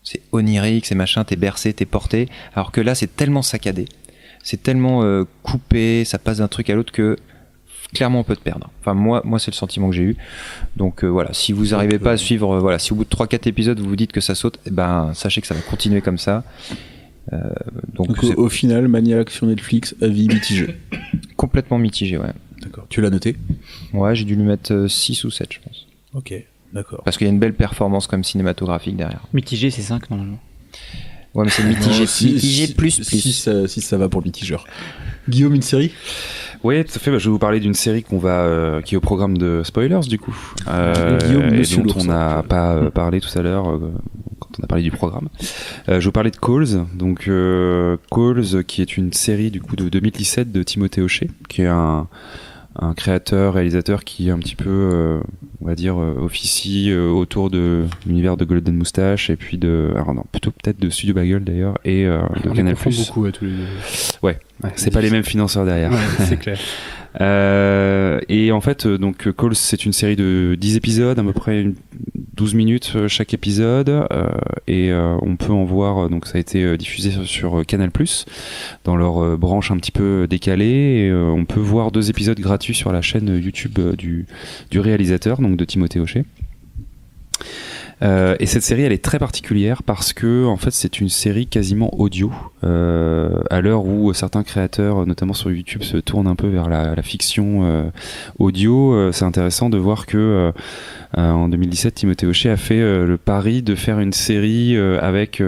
C'est onirique, c'est machin, t'es bercé, t'es porté, alors que là c'est tellement saccadé, c'est tellement coupé, ça passe d'un truc à l'autre que clairement on peut te perdre. Enfin moi c'est le sentiment que j'ai eu. Donc voilà, si vous n'arrivez pas à suivre, voilà, si au bout de 3-4 épisodes vous vous dites que ça saute, eh ben sachez que ça va continuer comme ça. Donc au final, Maniac sur Netflix, avis mitigé. Complètement mitigé, ouais. D'accord. Tu l'as noté? Ouais, j'ai dû lui mettre 6 ou 7 je pense. Ok, d'accord. Parce qu'il y a une belle performance comme cinématographique derrière. Mitigé, c'est 5 normalement. Ouais, mais c'est mitigé, mitigé plus. Si ça va pour le mitigeur. Guillaume, une série? Oui, tout à fait. Je vais vous parler d'une série qui est au programme de spoilers du coup, Guillaume, et Monsieur dont l'ours, on n'a pas parlé tout à l'heure quand on a parlé du programme. Je vais vous parler de Calls. Donc Calls, qui est une série du coup de 2017 de Timothée Hochet, qui est un créateur, réalisateur qui un petit peu, on va dire, officie autour de l'univers de Golden Moustache et puis plutôt peut-être de Studio Bagel d'ailleurs et de Canal+. Beaucoup à tous les deux. Ouais, c'est pas les mêmes financeurs derrière. Ouais, c'est clair. Et en fait, donc Calls, c'est une série de 10 épisodes, à peu près 12 minutes chaque épisode, et on peut en voir, donc ça a été diffusé sur Canal+, dans leur branche un petit peu décalée, et on peut voir 2 épisodes gratuits sur la chaîne YouTube du réalisateur, donc de Timothée Hochet. Et cette série, elle est très particulière parce que en fait, c'est une série quasiment audio. À l'heure où certains créateurs, notamment sur YouTube, se tournent un peu vers la fiction audio, c'est intéressant de voir que en 2017, Timothée Hochet a fait le pari de faire une série avec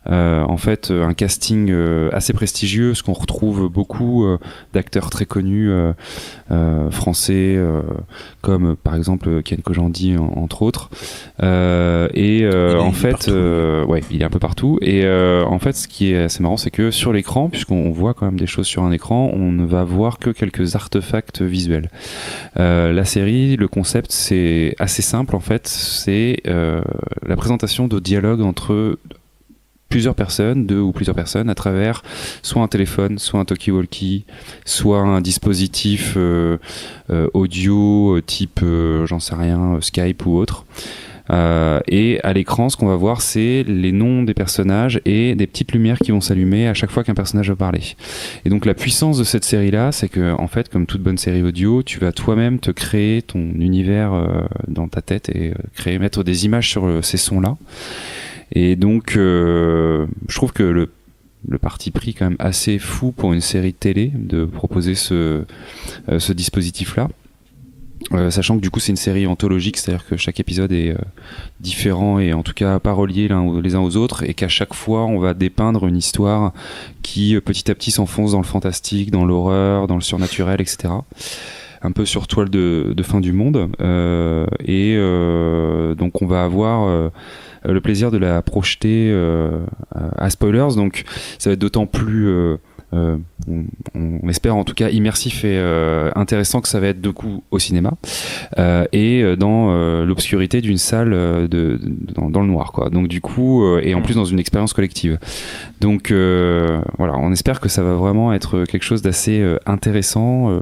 en fait un casting assez prestigieux, ce qu'on retrouve beaucoup d'acteurs très connus français, comme par exemple Ken Kojandi entre autres, en fait ouais, il est un peu partout, et en fait ce qui est assez marrant, c'est que sur l'écran, puisqu'on voit quand même des choses sur un écran, on ne va voir que quelques artefacts visuels. La série, le concept, c'est assez simple en fait, c'est la présentation de dialogues entre plusieurs personnes, 2 ou plusieurs personnes, à travers soit un téléphone, soit un talkie-walkie, soit un dispositif audio type, j'en sais rien, Skype ou autre. Et à l'écran, ce qu'on va voir, c'est les noms des personnages et des petites lumières qui vont s'allumer à chaque fois qu'un personnage va parler. Et donc la puissance de cette série-là, c'est que en fait, comme toute bonne série audio, tu vas toi-même te créer ton univers dans ta tête et mettre des images sur ces sons-là. Et donc, je trouve que le parti pris quand même assez fou pour une série télé de proposer ce dispositif-là. Sachant que du coup c'est une série anthologique, c'est-à-dire que chaque épisode est différent et en tout cas pas relié les uns aux autres, et qu'à chaque fois on va dépeindre une histoire qui petit à petit s'enfonce dans le fantastique, dans l'horreur, dans le surnaturel, etc. Un peu sur toile de fin du monde, donc on va avoir le plaisir de la projeter à spoilers, donc ça va être d'autant plus on espère en tout cas immersif et intéressant que ça va être de coup au cinéma et dans l'obscurité d'une salle dans le noir, quoi. Donc du coup et en plus dans une expérience collective. Donc voilà, on espère que ça va vraiment être quelque chose d'assez intéressant.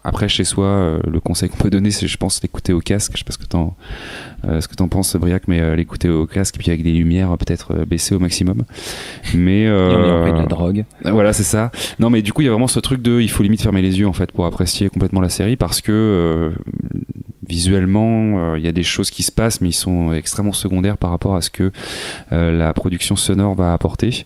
Après, chez soi, le conseil qu'on peut donner, c'est, je pense, l'écouter au casque. Je sais pas ce que t'en penses, Briac, mais l'écouter au casque, puis avec des lumières peut-être baissées au maximum. Mais Et on est en pris de la drogue. Voilà, c'est ça. Non, mais du coup, il y a vraiment ce truc il faut limite fermer les yeux en fait pour apprécier complètement la série, parce que visuellement, il y a des choses qui se passent, mais ils sont extrêmement secondaires par rapport à ce que la production sonore va apporter.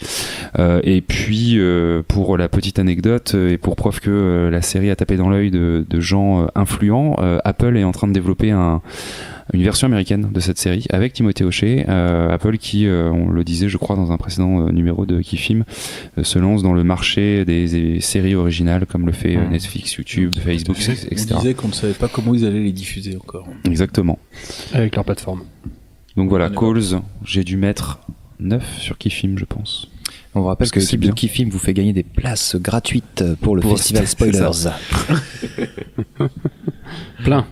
Et puis, pour la petite anecdote, et pour preuve que la série a tapé dans l'œil de gens influents, Apple est en train de développer une version américaine de cette série avec Timothée Hochet. Apple qui, on le disait je crois dans un précédent numéro de Kifim, se lance dans le marché des séries originales comme le fait Netflix, YouTube, Facebook, etc. On disait qu'on ne savait pas comment ils allaient les diffuser encore. Exactement. Avec leur plateforme. Donc voilà, Calls, j'ai dû mettre 9 sur Kifim, je pense. On vous rappelle que l'équipe de Kifim vous fait gagner des places gratuites pour le festival Spoilers. Plein.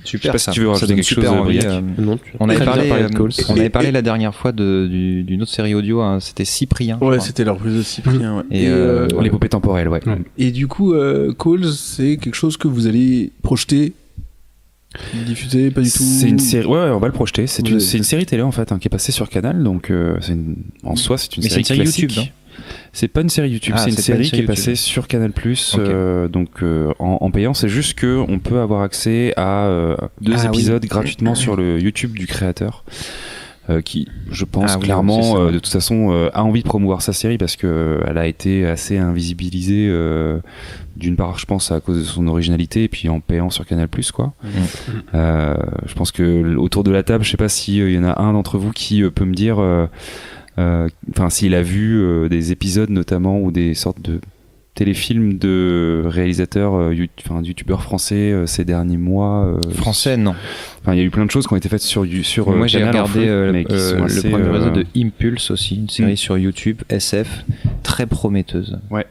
Super, je sais pas si tu veux rajouter quelque chose, envie. Non, On avait parlé parlé la dernière fois d'une autre série audio, hein, c'était Cyprien. Ouais, c'était leur prise de Cyprien. Ouais. Et l'épopée temporelle, ouais. Et du coup, Calls, c'est quelque chose que vous allez projeter, diffuser, pas du tout. C'est une série, ouais, on va le projeter. C'est une série télé en fait, qui est passée sur Canal, donc en soi c'est une série classique. YouTube, c'est pas une série YouTube, c'est une série qui est passée sur Canal+, donc en payant. C'est juste que on peut avoir accès à 2 épisodes gratuitement sur le YouTube du créateur. Qui, je pense clairement, de toute façon, a envie de promouvoir sa série parce que elle a été assez invisibilisée, d'une part, je pense, à cause de son originalité, et puis en payant sur Canal+, quoi. Je pense que autour de la table, je sais pas s'il y en a un d'entre vous qui peut me dire, s'il a vu des épisodes notamment ou des sortes de téléfilms de réalisateurs, youtubeurs français ces derniers mois. Français, non. Enfin, il y a eu plein de choses qui ont été faites sur moi, j'ai Canal, regardé le premier épisode de Impulse aussi, une série sur YouTube, SF, très prometteuse. Ouais.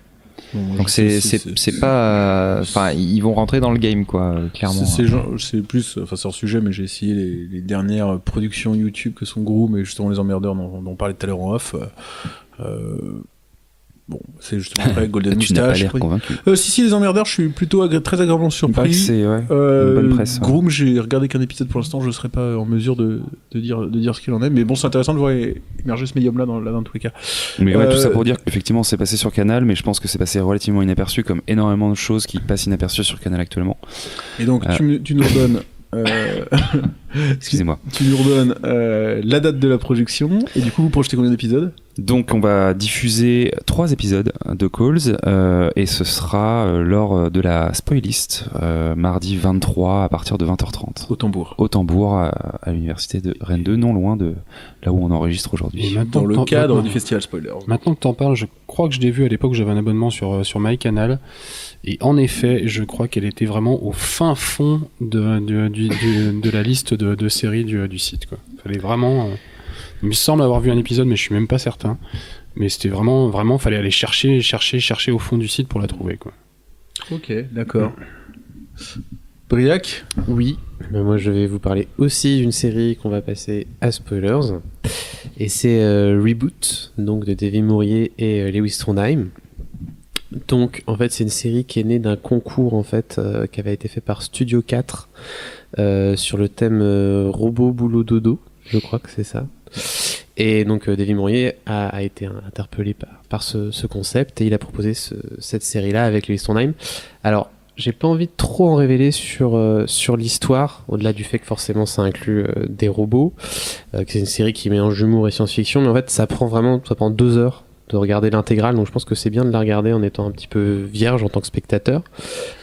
Donc c'est pas, ils vont rentrer dans le game, quoi, clairement. C'est plus, c'est hors sujet, mais j'ai essayé les dernières productions YouTube que sont Groom et justement Les Emmerdeurs dont on parlait tout à l'heure en off. Bon, c'est justement après Golden Tu n'as pas Moustache. l'air convaincu. Si, Les Emmerdeurs, je suis plutôt très agréablement surpris. C'est une bonne presse. Ouais. Groom, j'ai regardé qu'un épisode pour l'instant, je ne serais pas en mesure de dire ce qu'il en est, mais bon, c'est intéressant de voir émerger ce médium-là dans tous les cas. Mais ouais, tout ça pour dire qu'effectivement, c'est passé sur Canal, mais je pense que c'est passé relativement inaperçu, comme énormément de choses qui passent inaperçues sur Canal actuellement. Et donc, tu nous redonnes. Excusez-moi. Tu nous redonnes la date de la projection, et du coup, vous projetez combien d'épisodes ? Donc on va diffuser 3 épisodes de Calls et ce sera lors de la Spoilist mardi 23 à partir de 20h30 au Tambour à l'université de Rennes 2, non loin de là où on enregistre aujourd'hui. Dans le cadre du festival Spoiler. Maintenant que t'en parles, je crois que je l'ai vu à l'époque, j'avais un abonnement sur MyCanal et en effet je crois qu'elle était vraiment au fin fond de la liste de séries du site, quoi. Fallait vraiment... Il me semble avoir vu un épisode, mais je suis même pas certain. Mais c'était vraiment, fallait aller chercher au fond du site pour la trouver, quoi. Ok, d'accord. Briac ? Oui, moi je vais vous parler aussi d'une série qu'on va passer à Spoilers. Et c'est Reboot, donc de David Mourier et Lewis Trondheim. Donc en fait c'est une série qui est née d'un concours en fait qui avait été fait par Studio 4 sur le thème robot boulot dodo, je crois que c'est ça. Et donc David Mourier a été interpellé par ce concept et il a proposé cette série-là avec Lewis Trondheim. Alors, j'ai pas envie de trop en révéler sur l'histoire, au-delà du fait que forcément ça inclut des robots, que c'est une série qui mélange humour et science-fiction, mais en fait ça prend 2 heures de regarder l'intégrale, donc je pense que c'est bien de la regarder en étant un petit peu vierge en tant que spectateur.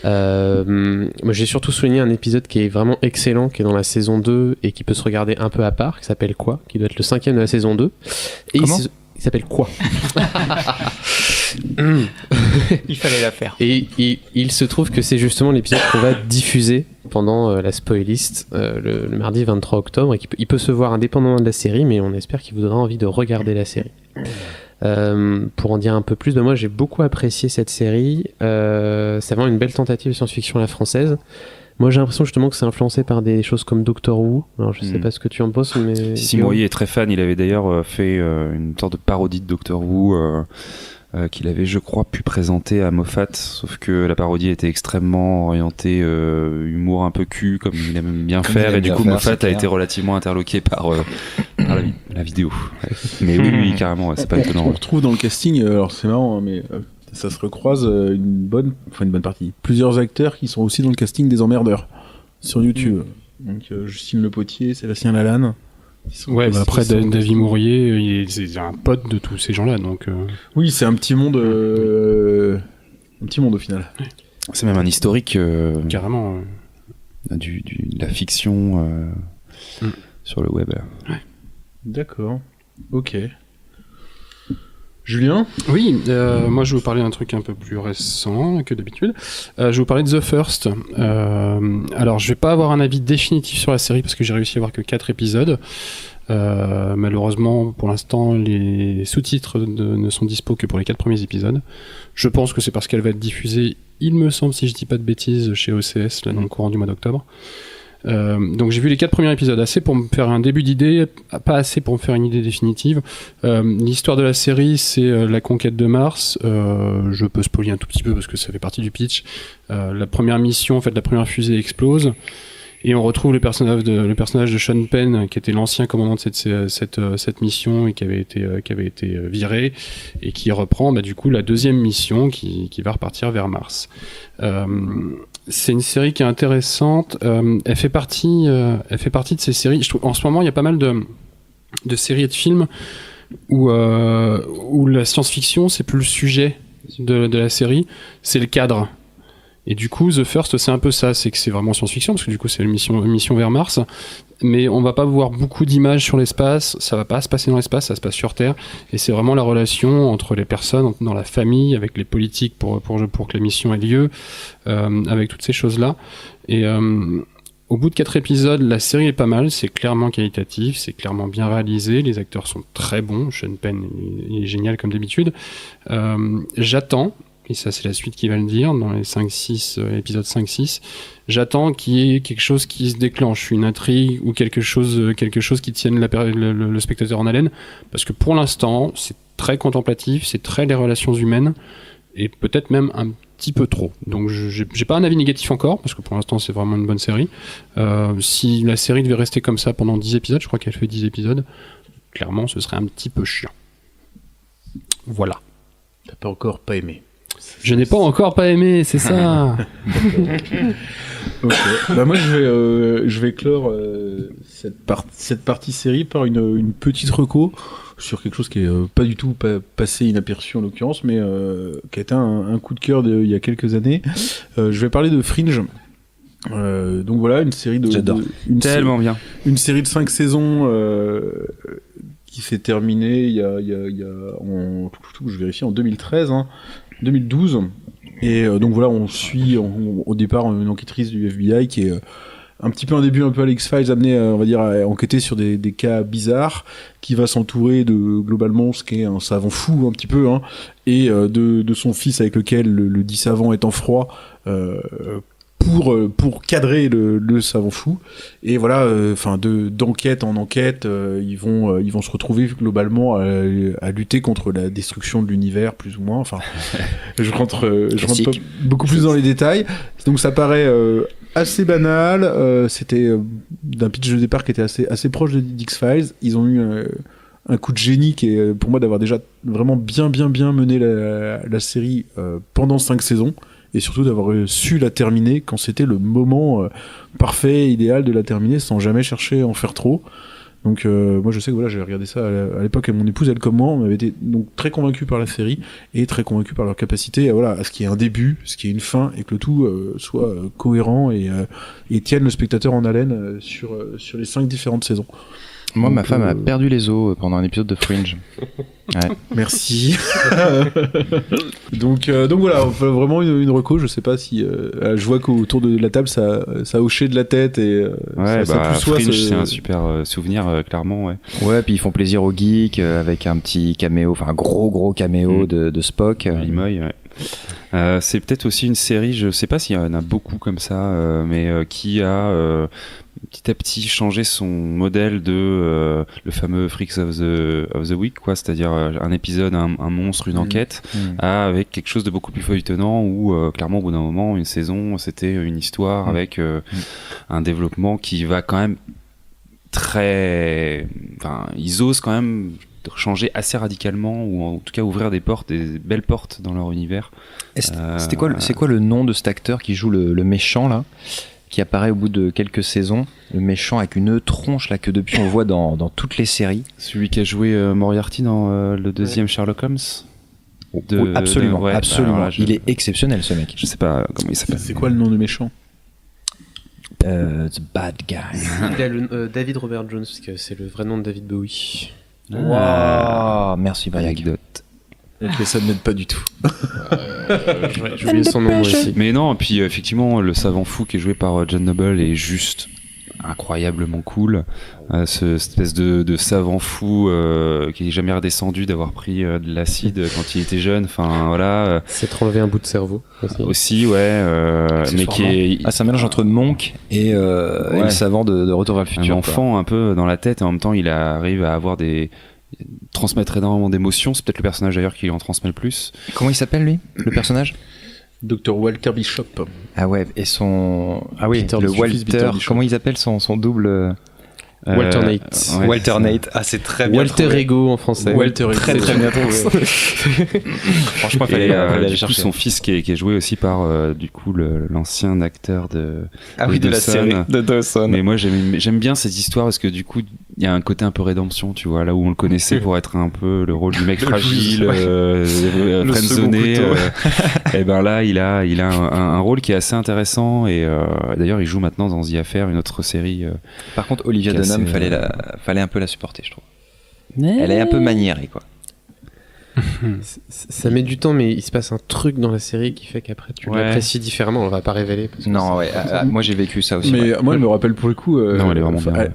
Moi j'ai surtout souligné un épisode qui est vraiment excellent, qui est dans la saison 2 et qui peut se regarder un peu à part, qui s'appelle Quoi, qui doit être le 5e de la saison 2. Et Comment il s'appelle Quoi. Il fallait la faire. Et il se trouve que c'est justement l'épisode qu'on va diffuser pendant la spoilist le mardi 23 octobre et il peut se voir indépendamment de la série, mais on espère qu'il vous donnera envie de regarder la série. Pour en dire un peu plus, moi j'ai beaucoup apprécié cette série. C'est vraiment une belle tentative de science-fiction à la française. Moi j'ai l'impression justement que c'est influencé par des choses comme Doctor Who. Alors je sais pas ce que tu en penses, mais... Si Mourier est très fan, il avait d'ailleurs fait une sorte de parodie de Doctor Who qu'il avait, je crois, pu présenter à Moffat, sauf que la parodie était extrêmement orientée humour un peu cul, comme il aime bien faire, et du coup Moffat a été relativement interloqué par la vidéo. Ouais. Mais oui, carrément, ouais, c'est pas étonnant. On retrouve dans le casting, alors c'est marrant, hein, mais ça se recroise une bonne partie. Plusieurs acteurs qui sont aussi dans le casting des Emmerdeurs sur YouTube. Donc Justine Le Potier, Sébastien Lalanne. Ouais, bah après David Mourier, c'est un pote de tous ces gens-là, donc. Oui, c'est un petit monde au final. Ouais. C'est même un historique. Carrément. De la fiction sur le web. Ouais. D'accord. Ok. Julien ? Oui, moi je vais vous parler d'un truc un peu plus récent que d'habitude. Je vais vous parler de The First. Alors je vais pas avoir un avis définitif sur la série parce que j'ai réussi à voir que 4 épisodes. Malheureusement, pour l'instant, les sous-titres ne sont dispo que pour les 4 premiers épisodes. Je pense que c'est parce qu'elle va être diffusée, il me semble, si je dis pas de bêtises, chez OCS, là, dans le courant du mois d'octobre. Donc j'ai vu les 4 premiers épisodes, assez pour me faire un début d'idée, pas assez pour me faire une idée définitive. L'histoire de la série, c'est la conquête de Mars. Je peux spoiler un tout petit peu parce que ça fait partie du pitch. La première mission, en fait, la première fusée explose. Et on retrouve le personnage de Sean Penn, qui était l'ancien commandant de cette mission et qui avait été viré, et qui reprend du coup la deuxième mission qui va repartir vers Mars. C'est une série qui est intéressante. Elle fait partie de ces séries. Je trouve, en ce moment, il y a pas mal de séries et de films où la science-fiction, c'est plus le sujet de la série, c'est le cadre. Et du coup, The First, c'est un peu ça, c'est que c'est vraiment science-fiction, parce que du coup, c'est une mission vers Mars, mais on va pas voir beaucoup d'images sur l'espace, ça va pas se passer dans l'espace, ça se passe sur Terre, et c'est vraiment la relation entre les personnes, dans la famille, avec les politiques pour que la mission ait lieu, avec toutes ces choses-là. Et au bout de 4 épisodes, la série est pas mal, c'est clairement qualitatif, c'est clairement bien réalisé, les acteurs sont très bons, Sean Penn il est génial comme d'habitude. J'attends, et ça c'est la suite qui va le dire, dans les épisodes 5-6, j'attends qu'il y ait quelque chose qui se déclenche, une intrigue ou quelque chose qui tienne le spectateur en haleine, parce que pour l'instant c'est très contemplatif, c'est très les relations humaines, et peut-être même un petit peu trop. Donc j'ai pas un avis négatif encore, parce que pour l'instant c'est vraiment une bonne série. Si la série devait rester comme ça pendant 10 épisodes, je crois qu'elle fait 10 épisodes, clairement ce serait un petit peu chiant. Voilà. T'as pas encore pas aimé. Je n'ai pas encore pas aimé, c'est ça. Okay. Moi je vais clore cette partie série par une petite reco sur quelque chose qui est pas du tout passé inaperçu en l'occurrence, mais qui a été un coup de cœur il y a quelques années. Je vais parler de Fringe. Donc voilà, une série de... J'adore. Tellement bien. Une série de 5 saisons qui s'est terminée il y a je vérifie, en 2013, 2012. Et donc voilà, on suit au départ une enquêtrice du FBI qui est un petit peu un début un peu à l'X-Files, amenée on va dire à enquêter sur des cas bizarres, qui va s'entourer de globalement ce qui est un savant fou un petit peu, et de son fils avec lequel le dit savant est en froid pour cadrer le savant fou. Et voilà, d'enquête en enquête, ils vont se retrouver globalement à lutter contre la destruction de l'univers, plus ou moins. Enfin, je rentre pas beaucoup plus dans les détails. Donc ça paraît assez banal. C'était d'un pitch de départ qui était assez proche de X-Files. Ils ont eu un coup de génie qui est pour moi d'avoir déjà vraiment bien mené la série pendant 5 saisons. Et surtout d'avoir su la terminer quand c'était le moment parfait, idéal de la terminer, sans jamais chercher à en faire trop. Donc moi je sais que voilà, j'ai regardé ça à l'époque, et mon épouse, elle comme moi, on avait été donc très convaincu par la série et très convaincu par leur capacité à ce qu'il y ait un début, ce qu'il y ait une fin, et que le tout soit cohérent et tienne le spectateur en haleine sur les 5 différentes saisons. Moi, Donc, ma femme a perdu les os pendant un épisode de Fringe. Ouais. Merci. donc voilà, enfin, vraiment une reco. Je sais pas si je vois qu'autour de la table ça hochait de la tête et ça plus Fringe, c'est un super souvenir, clairement. Ouais. Ouais, puis ils font plaisir aux geeks avec un petit caméo, enfin un gros caméo de Spock. Nimoy, ouais. C'est peut-être aussi une série, je sais pas s'il y en a beaucoup comme ça, mais qui a petit à petit changé son modèle de le fameux Freaks of the Week, quoi, c'est-à-dire un épisode, un monstre, une enquête, avec quelque chose de beaucoup plus feuilletonnant où clairement au bout d'un moment, une saison, c'était une histoire avec un développement qui va quand même ils osent quand même changer assez radicalement, ou en tout cas ouvrir des belles portes dans leur univers. C'est quoi le nom de cet acteur qui joue le méchant là, qui apparaît au bout de quelques saisons, le méchant avec une tronche là que depuis on voit dans toutes les séries. Celui qui a joué Moriarty dans le deuxième Sherlock Holmes. Oui, absolument. Là, il est exceptionnel ce mec. Je sais pas comment il s'appelle. C'est quoi le nom du méchant? The Bad Guy. Il a le David Robert Jones, parce que c'est le vrai nom de David Bowie. Wow, merci Bayak. Anecdote. Ok, ça ne m'aide pas du tout. J'ai oublié son nom moi aussi. Mais non, puis effectivement, le savant fou qui est joué par John Noble est juste incroyablement cool. Cette espèce de savant fou qui est jamais redescendu d'avoir pris de l'acide quand il était jeune. Enfin voilà. C'est enlevé un bout de cerveau aussi, ouais. Mais qui est c'est un mélange entre Monk et le savant de Retour vers le futur. Un enfant un peu dans la tête, et en même temps il arrive à avoir transmettre énormément d'émotions. C'est peut-être le personnage d'ailleurs qui en transmet le plus. Comment il s'appelle lui, le personnage? Dr Walter Bishop. Ah ouais, et son... Ah oui, Peter le Bishop. Walter... Comment ils appellent son double... Walter Nate. Ouais, Walter Nate. Ah, c'est très bien Walter trouvé. Ego en français. Walter Ego. Très bien trouvé. Franchement, il fallait aller du coup, chercher. son fils qui est joué aussi par du coup l'ancien acteur de de la série de Dawson. Mais moi j'aime bien cette histoire parce que du coup il y a un côté un peu rédemption, tu vois, là où on le connaissait pour être un peu le rôle du mec fragile, friendzoné, et ben là il a un rôle qui est assez intéressant, et d'ailleurs il joue maintenant dans The Affair, une autre série. Par contre, Olivia Dunham, fallait un peu la supporter, je trouve. Elle est un peu maniérée, quoi. Ça met du temps, mais il se passe un truc dans la série qui fait qu'après tu l'apprécies différemment. On va pas révéler. Non, moi j'ai vécu ça aussi. Mais moi, je me rappelle pour le coup. Non, elle est vraiment bien.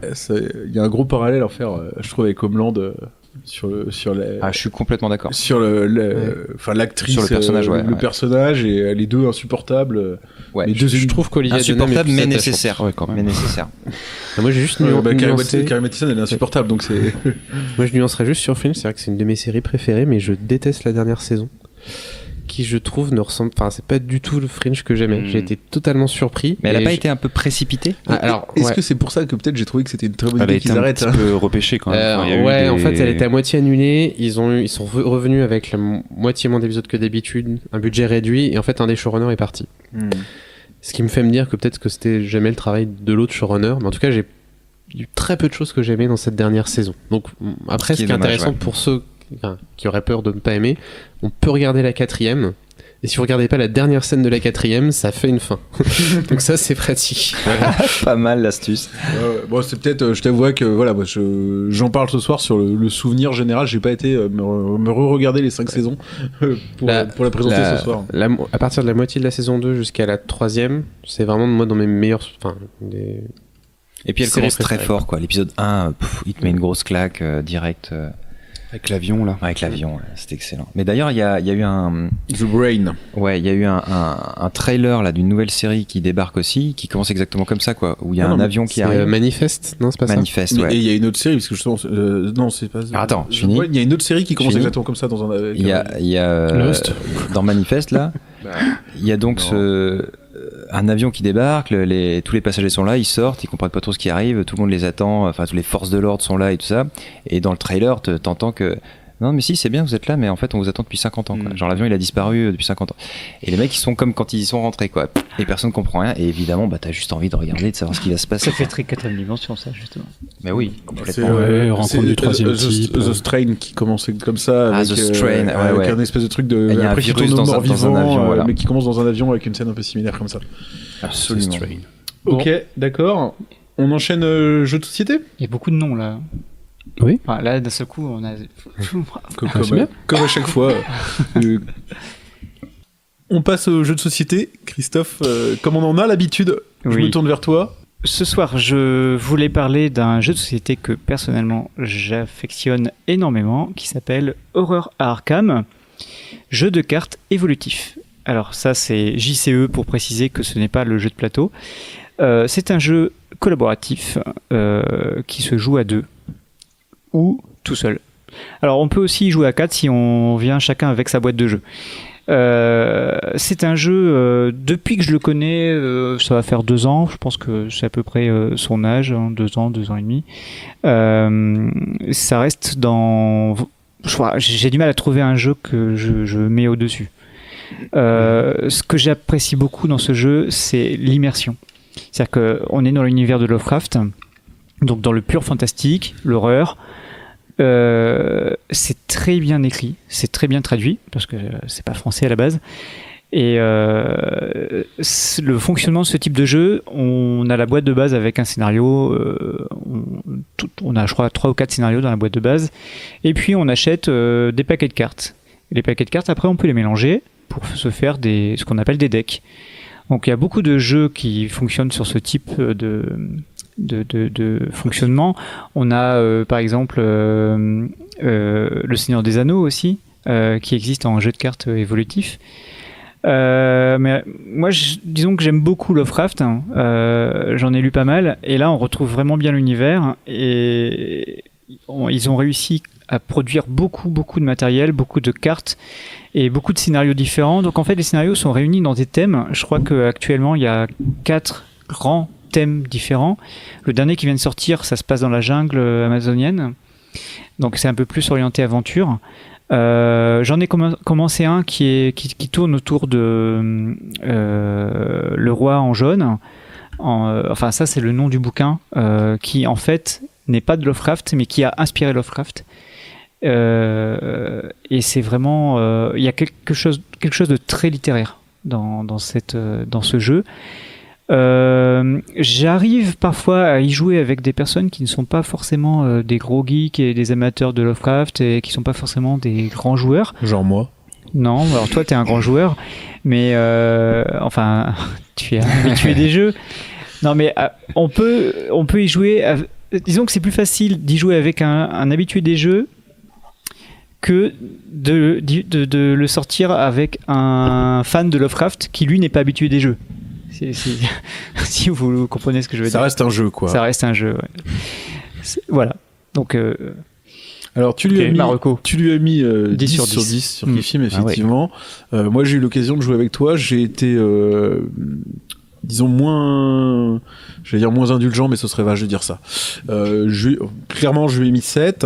Il y a un gros parallèle à faire, je trouve, avec Homeland. Sur les... Ah, je suis complètement d'accord. Sur l'actrice, sur le personnage, le personnage, et les deux insupportables. Ouais, je trouve qu'Olivia Dunham insupportable est mais plus nécessaire. Ouais, quand même. Mais nécessaire. Moi j'ai juste nuancé. Carrie Mathison, elle est insupportable, donc c'est. Moi je nuancerais juste sur Fringe, c'est vrai que c'est une de mes séries préférées, mais je déteste la dernière saison, qui je trouve ne ressemble, enfin c'est pas du tout le Fringe que j'aimais. J'ai été totalement surpris. Mais elle a pas été un peu précipitée? Alors, est-ce que c'est pour ça que peut-être j'ai trouvé que c'était une très bonne idée qu'ils arrêtent? Elle a été un petit peu repêchée quand même. En fait elle était à moitié annulée. Ils sont revenus avec la moitié moins d'épisodes que d'habitude, un budget réduit, et en fait un des showrunners est parti. Ce qui me fait me dire que peut-être que c'était jamais le travail de l'autre showrunner, mais en tout cas j'ai eu très peu de choses que j'aimais dans cette dernière saison. Donc après, ce qui est intéressant pour ceux qui auraient peur de ne pas aimer, on peut regarder la 4e, et si vous regardez pas la dernière scène de la 4e, ça fait une fin. Donc ça c'est pratique. Pas mal l'astuce. Bon, c'est peut-être, je t'avoue que voilà, moi j'en parle ce soir sur le souvenir général. J'ai pas été me re-regarder les 5 saisons pour la présenter ce soir. À partir de la moitié de la saison 2 jusqu'à la 3e, c'est vraiment moi dans mes meilleurs, et puis elle commence très fort, quoi. L'épisode 1, il te met une grosse claque direct. Avec l'avion, là. Avec l'avion, là, c'était excellent. Mais d'ailleurs, il y a eu un... The Brain. Ouais, il y a eu un trailer là d'une nouvelle série qui débarque aussi, qui commence exactement comme ça, quoi. Où il y a un avion qui arrive. Manifeste, non, c'est pas Manifeste, ça. ouais. Et il y a une autre série, parce que justement, non, c'est pas. Alors, attends, je finis. Il y a une autre série qui commence exactement comme ça dans un. Il y a Lost. Dans Manifeste là, il y a donc un avion qui débarque, tous les passagers sont là, ils sortent, ils comprennent pas trop ce qui arrive, tout le monde les attend, enfin toutes les forces de l'ordre sont là et tout ça, et dans le trailer t'entends que non mais si c'est bien vous êtes là, mais en fait on vous attend depuis 50 ans quoi. Genre l'avion il a disparu depuis 50 ans, et les mecs ils sont comme quand ils y sont rentrés quoi, et personne comprend rien, et évidemment t'as juste envie de regarder, de savoir ce qui va se passer. Ça fait très 4ème dimension ça justement. Mais oui, C'est complètement. Ouais, rencontre c'est du troisième type. The Strain qui commençait comme ça, Ah, avec, The Strain, ouais, avec ouais. un espèce de truc de. Il y a un après, qui virus tourne au dans un mort-vivant, avion, voilà. mais qui commence dans un avion avec une scène un peu similaire comme ça. Absolument. Ok, d'accord. On enchaîne jeu de société. Il y a beaucoup de noms là. Oui. Enfin, là, d'un seul coup, on a. Comme, c'est bien. comme à chaque fois. Euh, on passe au jeu de société. Christophe, comme on en a l'habitude, je Oui. me tourne vers toi. Ce soir, je voulais parler d'un jeu de société que personnellement j'affectionne énormément, qui s'appelle Horror à Arkham, jeu de cartes évolutif. Alors ça, c'est JCE pour préciser que ce n'est pas le jeu de plateau. C'est un jeu collaboratif qui se joue à 2 ou tout seul. Alors on peut aussi y jouer à 4 si on vient chacun avec sa boîte de jeu. C'est un jeu, depuis que je le connais, ça va faire 2 ans, je pense que c'est à peu près son âge, 2 ans, 2 ans et demi. Ça reste dans... J'ai du mal à trouver un jeu que je mets au-dessus. Ce que j'apprécie beaucoup dans ce jeu, c'est l'immersion. C'est-à-dire qu'on est dans l'univers de Lovecraft, donc dans le pur fantastique, l'horreur. C'est très bien écrit, c'est très bien traduit, parce que c'est pas français à la base. Et le fonctionnement de ce type de jeu, on a la boîte de base avec un scénario, on a je crois 3 ou 4 scénarios dans la boîte de base, et puis on achète des paquets de cartes. Les paquets de cartes, après on peut les mélanger pour se faire ce qu'on appelle des decks. Donc il y a beaucoup de jeux qui fonctionnent sur ce type de fonctionnement. On a par exemple le Seigneur des Anneaux aussi, qui existe en jeu de cartes évolutif. Mais moi, disons que j'aime beaucoup Lovecraft, hein. J'en ai lu pas mal, et là on retrouve vraiment bien l'univers, et ils ont réussi à produire beaucoup de matériel, beaucoup de cartes et beaucoup de scénarios différents. Donc en fait les scénarios sont réunis dans des thèmes. Je crois qu'actuellement il y a 4 grands thèmes différents. Le dernier qui vient de sortir, ça se passe dans la jungle amazonienne, donc c'est un peu plus orienté aventure. J'en ai commencé un qui tourne autour de le roi en jaune. Enfin ça c'est le nom du bouquin, qui en fait n'est pas de Lovecraft mais qui a inspiré Lovecraft. Et c'est vraiment il y a quelque chose de très littéraire dans ce jeu. J'arrive parfois à y jouer avec des personnes qui ne sont pas forcément des gros geeks et des amateurs de Lovecraft et qui ne sont pas forcément des grands joueurs. Genre moi. Non, alors toi t'es un grand joueur, mais enfin tu es habitué des jeux. Non mais on peut y jouer. Disons que c'est plus facile d'y jouer avec un habitué des jeux que de le sortir avec un fan de Lovecraft qui lui n'est pas habitué des jeux. Si vous comprenez ce que je veux dire. Ça reste un jeu, quoi. Ça reste un jeu, ouais. Voilà. Donc alors tu lui as mis 10 sur sur 10 sur Kifim, Ah effectivement. Moi j'ai eu l'occasion de jouer avec toi, j'ai été disons moins indulgent, mais ce serait vache de dire ça. Clairement je lui ai mis 7.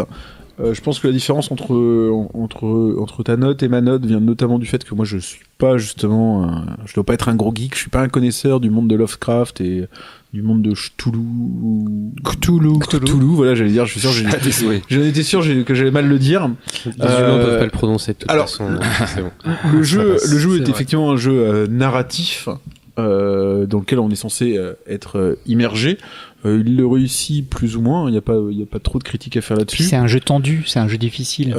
Je pense que la différence entre ta note et ma note vient notamment du fait que moi je suis pas justement je dois pas être un gros geek, je suis pas un connaisseur du monde de Lovecraft et du monde de Cthulhu, voilà, j'allais dire, je suis sûr j'en étais sûr que j'allais mal le dire. Les humains peuvent pas le prononcer de toute façon, donc c'est bon. Le jeu est vrai. effectivement un jeu narratif dans lequel on est censé être immergé. Il le réussit plus ou moins, il n'y a pas trop de critiques à faire là-dessus. c'est un jeu tendu, c'est un jeu difficile.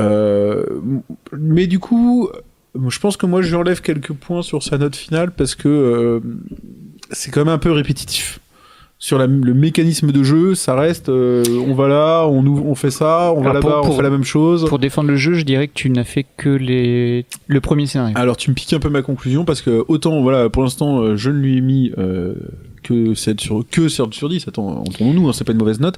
Mais du coup, je pense que moi je lui enlève quelques points sur sa note finale parce que c'est quand même un peu répétitif. Sur le mécanisme de jeu, ça reste on va là, on fait ça, on va là-bas, on fait la même chose. Pour défendre le jeu, je dirais que tu n'as fait que le premier scénario. Alors tu me piques un peu ma conclusion parce que autant voilà, pour l'instant je ne lui ai mis que 7 sur 10. Attends, entendons-nous, hein, c'est pas une mauvaise note.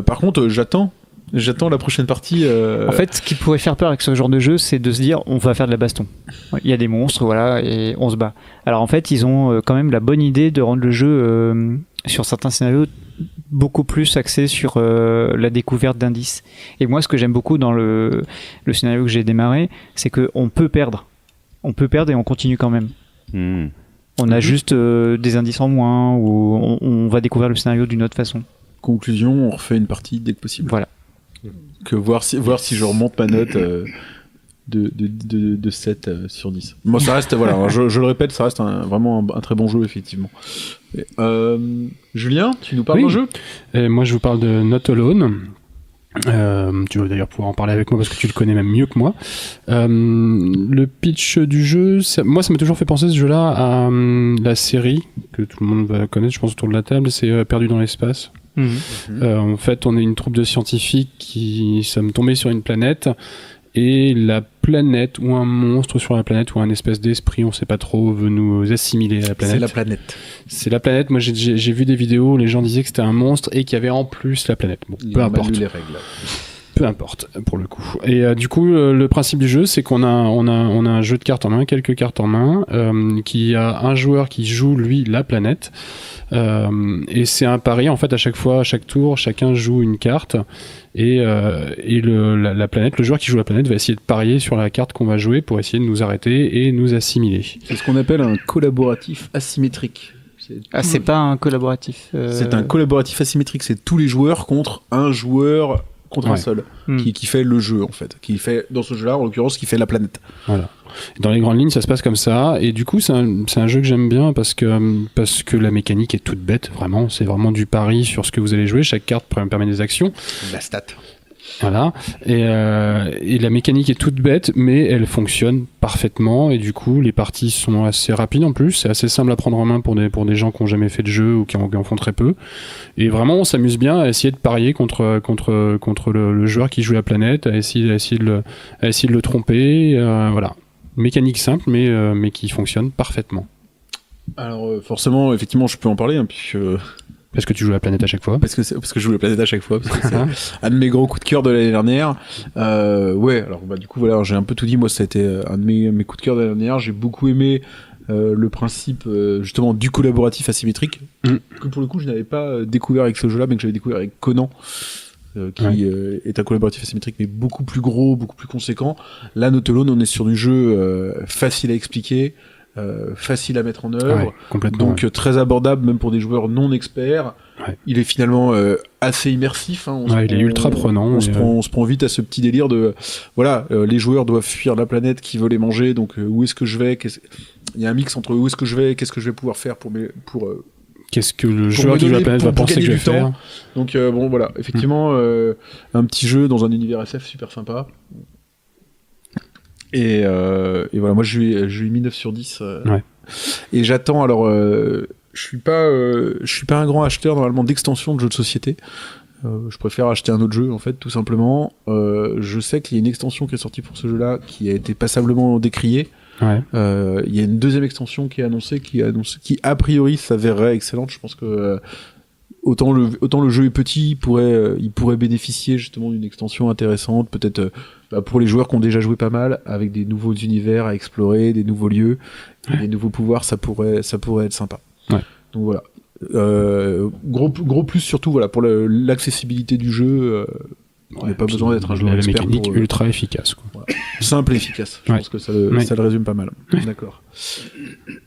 Par contre, j'attends la prochaine partie. En fait, ce qui pourrait faire peur avec ce genre de jeu, c'est de se dire on va faire de la baston. Il y a des monstres, voilà, et on se bat. Alors en fait, ils ont quand même la bonne idée de rendre le jeu sur certains scénarios beaucoup plus axé sur la découverte d'indices. Et moi, ce que j'aime beaucoup dans le scénario que j'ai démarré, c'est qu'on peut perdre. On peut perdre et on continue quand même. On a juste des indices en moins ou on va découvrir le scénario d'une autre façon. conclusion, on refait une partie dès que possible. Voilà. Que voir si je remonte ma note de 7 sur 10. Moi, ça reste, voilà, je le répète, ça reste vraiment un très bon jeu, effectivement. Julien, tu nous parles d'un jeu ? Et moi, je vous parle de Not Alone. Tu vas d'ailleurs pouvoir en parler avec moi parce que tu le connais même mieux que moi. Le pitch du jeu, moi ça m'a toujours fait penser ce jeu-là à la série que tout le monde va connaître, je pense, autour de la table, c'est Perdu dans l'espace. En fait, on est une troupe de scientifiques qui sommes tombés sur une planète, et la planète, ou un monstre sur la planète, ou un espèce d'esprit, on sait pas trop, veut nous assimiler à la planète. C'est la planète. C'est la planète. Moi, j'ai vu des vidéos où les gens disaient que c'était un monstre et qu'il y avait en plus la planète. Bon, peu importe. Les règles. Peu importe, pour le coup. Et du coup, le principe du jeu, c'est qu'on a un jeu de cartes en main, quelques cartes en main, qui a un joueur qui joue, lui, la planète. Et c'est un pari, en fait, à chaque fois, à chaque tour, chacun joue une carte. Et la planète, le joueur qui joue la planète va essayer de parier sur la carte qu'on va jouer pour essayer de nous arrêter et nous assimiler. C'est ce qu'on appelle un collaboratif asymétrique. C'est pas un collaboratif. C'est un collaboratif asymétrique, c'est tous les joueurs contre un joueur contre un seul, qui fait le jeu, en fait. Qui fait, dans ce jeu-là, en l'occurrence, qui fait la planète. Voilà. Dans les grandes lignes, ça se passe comme ça, et du coup, c'est un jeu que j'aime bien parce que la mécanique est toute bête, vraiment. C'est vraiment du pari sur ce que vous allez jouer. Chaque carte permet des actions. La stat. Voilà. Et la mécanique est toute bête, mais elle fonctionne parfaitement, et du coup, les parties sont assez rapides en plus. C'est assez simple à prendre en main pour des gens qui n'ont jamais fait de jeu ou qui en font très peu. Et vraiment, on s'amuse bien à essayer de parier contre le joueur qui joue la planète, à essayer de le tromper. Voilà. Mécanique simple, mais qui fonctionne parfaitement. Alors, forcément, effectivement, je peux en parler, hein, puisque... Parce que tu joues la planète à chaque fois. Parce que je joue la planète à chaque fois. Parce que c'est un de mes gros coups de cœur de l'année dernière. Ouais, alors du coup, voilà, j'ai un peu tout dit. Moi, ça a été un de mes coups de cœur de l'année dernière. J'ai beaucoup aimé le principe, justement, du collaboratif asymétrique. Que pour le coup, je n'avais pas découvert avec ce jeu-là, mais que j'avais découvert avec Conan. Qui est un collaboratif asymétrique, mais beaucoup plus gros, beaucoup plus conséquent. Là, Not Alone, on est sur du jeu facile à expliquer, facile à mettre en œuvre, donc très abordable même pour des joueurs non experts. Il est finalement assez immersif, hein. Il est ultra prenant. On se prend vite à ce petit délire de voilà, les joueurs doivent fuir la planète qui veut les manger, donc où est-ce que je vais, il y a un mix entre où est-ce que je vais, qu'est-ce que je vais pouvoir faire pour qu'est-ce que le joueur qui joue la planète va penser que je vais faire. Donc bon voilà, effectivement un petit jeu dans un univers SF super sympa. Et voilà, moi je lui ai mis 9 sur 10. Et j'attends, alors je suis pas un grand acheteur normalement d'extensions de jeux de société. Je préfère acheter un autre jeu en fait, tout simplement. Je sais qu'il y a une extension qui est sortie pour ce jeu-là qui a été passablement décriée. Il y a une deuxième extension qui est annoncée, qui a priori s'avérerait excellente. Je pense que autant le jeu est petit, il pourrait bénéficier justement d'une extension intéressante, peut-être pour les joueurs qui ont déjà joué pas mal, avec des nouveaux univers à explorer, des nouveaux lieux, des nouveaux pouvoirs, ça pourrait être sympa. Donc voilà. Gros plus surtout voilà pour l'accessibilité du jeu. Il n'y a pas besoin d'être un joueur expert. Mécanique ultra efficace, quoi. Voilà. Simple et efficace. Je pense que ça le résume pas mal. D'accord.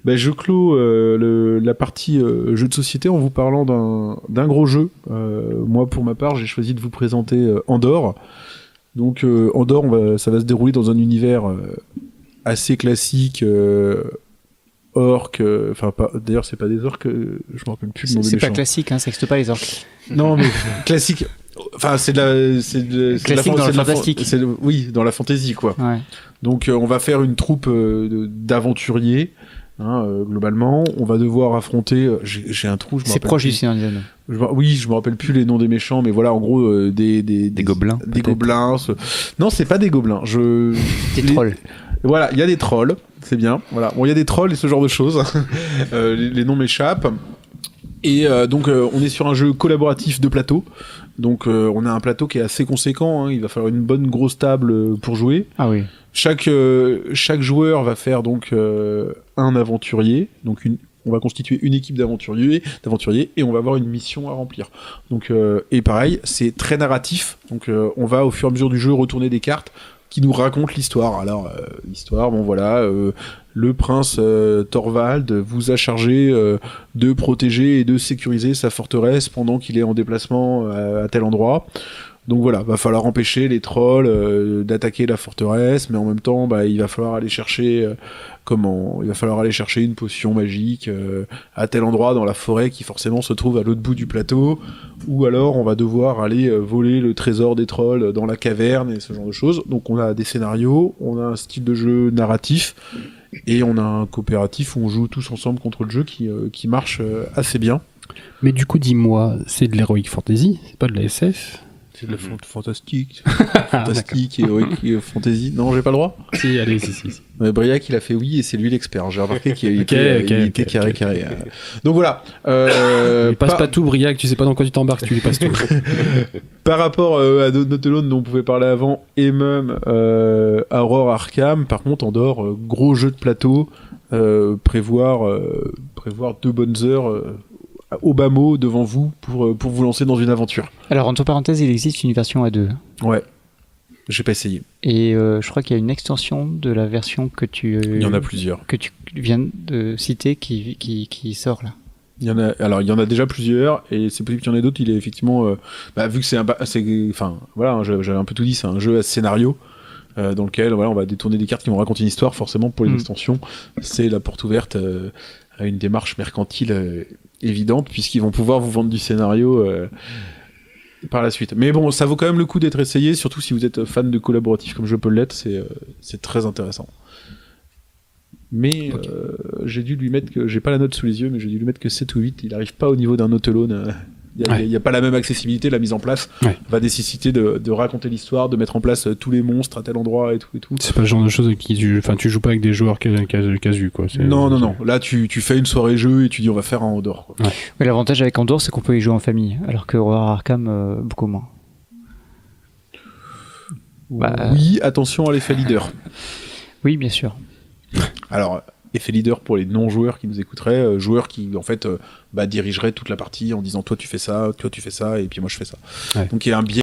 Je clôt la partie jeu de société en vous parlant d'un gros jeu. Moi, pour ma part, j'ai choisi de vous présenter Andor. Donc, Andor, ça va se dérouler dans un univers assez classique. Orques, d'ailleurs c'est pas des orques, je me rappelle plus le nom des méchants. C'est pas classique, hein, ça n'existe pas les orques. Non mais classique, enfin c'est de classique dans le fantastique. Oui, dans la fantasy quoi. Donc on va faire une troupe d'aventuriers, hein, globalement, on va devoir affronter, j'ai un trou, je me rappelle. C'est proche du Seigneur des Anneaux. Oui, je me rappelle plus les noms des méchants, mais voilà, en gros des gobelins. Des gobelins. Non, c'est pas des gobelins. Des trolls. Voilà, il y a des trolls, c'est bien. Voilà, bon, il y a des trolls et ce genre de choses. Les noms m'échappent. Et donc, on est sur un jeu collaboratif de plateau. Donc, on a un plateau qui est assez conséquent. Hein. Il va falloir une bonne grosse table pour jouer. Ah oui. Chaque joueur va faire donc un aventurier. Donc, on va constituer une équipe d'aventuriers et on va avoir une mission à remplir. Donc, et pareil, c'est très narratif. Donc, on va au fur et à mesure du jeu retourner des cartes qui nous raconte l'histoire. Alors, l'histoire, bon voilà, le prince Thorvald vous a chargé de protéger et de sécuriser sa forteresse pendant qu'il est en déplacement à tel endroit. Donc voilà, va falloir empêcher les trolls d'attaquer la forteresse, mais en même temps, il va falloir aller chercher une potion magique à tel endroit dans la forêt qui forcément se trouve à l'autre bout du plateau, ou alors on va devoir aller voler le trésor des trolls dans la caverne et ce genre de choses. Donc on a des scénarios, on a un style de jeu narratif, et on a un coopératif où on joue tous ensemble contre le jeu qui marche assez bien. Mais du coup, dis-moi, c'est de l'heroic fantasy, c'est pas de la SF? C'est de la fantastique. Fantastique, heroic fantasy. Non, j'ai pas le droit. Si, allez, si. Mais Briac, il a fait oui et c'est lui l'expert. J'ai remarqué qu'il était carré. Donc voilà. Il passe pas tout, Briac, tu sais pas dans quoi tu t'embarques, tu lui passes tout. Par rapport à Not Alone dont on pouvait parler avant, et même Aurore Arkham, par contre, en dehors, gros jeu de plateau, prévoir 2 bonnes heures au bas mot devant vous pour vous lancer dans une aventure. Alors, entre parenthèses, il existe une version à 2. Ouais. J'ai pas essayé. Et je crois qu'il y a une extension de la version que tu... Il y en a plusieurs. Que tu viens de citer qui sort là. Il y en a déjà plusieurs, et c'est possible qu'il y en ait d'autres. Il est effectivement... vu que j'avais un peu tout dit, c'est un jeu à scénario, dans lequel on va détourner des cartes qui vont raconter une histoire. Forcément, pour les extensions, c'est la porte ouverte à une démarche mercantile évidente, puisqu'ils vont pouvoir vous vendre du scénario par la suite. Mais bon, ça vaut quand même le coup d'être essayé, surtout si vous êtes fan de collaboratif comme je peux l'être, c'est très intéressant. Mais j'ai dû lui mettre que... J'ai pas la note sous les yeux, mais j'ai dû lui mettre que 7 ou 8. Il arrive pas au niveau d'un Not Alone. Il n'y a pas la même accessibilité, la mise en place va nécessiter de raconter l'histoire, de mettre en place tous les monstres à tel endroit et tout. C'est pas le genre de choses qui tu joues pas avec des joueurs casu quoi. Non. Là, tu fais une soirée jeu et tu dis on va faire un Andorre. Quoi. Ouais, l'avantage avec Andorre, c'est qu'on peut y jouer en famille, alors que Aurore Arkham, beaucoup moins. Oui, attention à l'effet leader. Oui, bien sûr. Alors, effet leader pour les non-joueurs qui nous écouteraient, joueurs qui en fait dirigeraient toute la partie en disant toi tu fais ça, et puis moi je fais ça. Ouais. Donc il y a un biais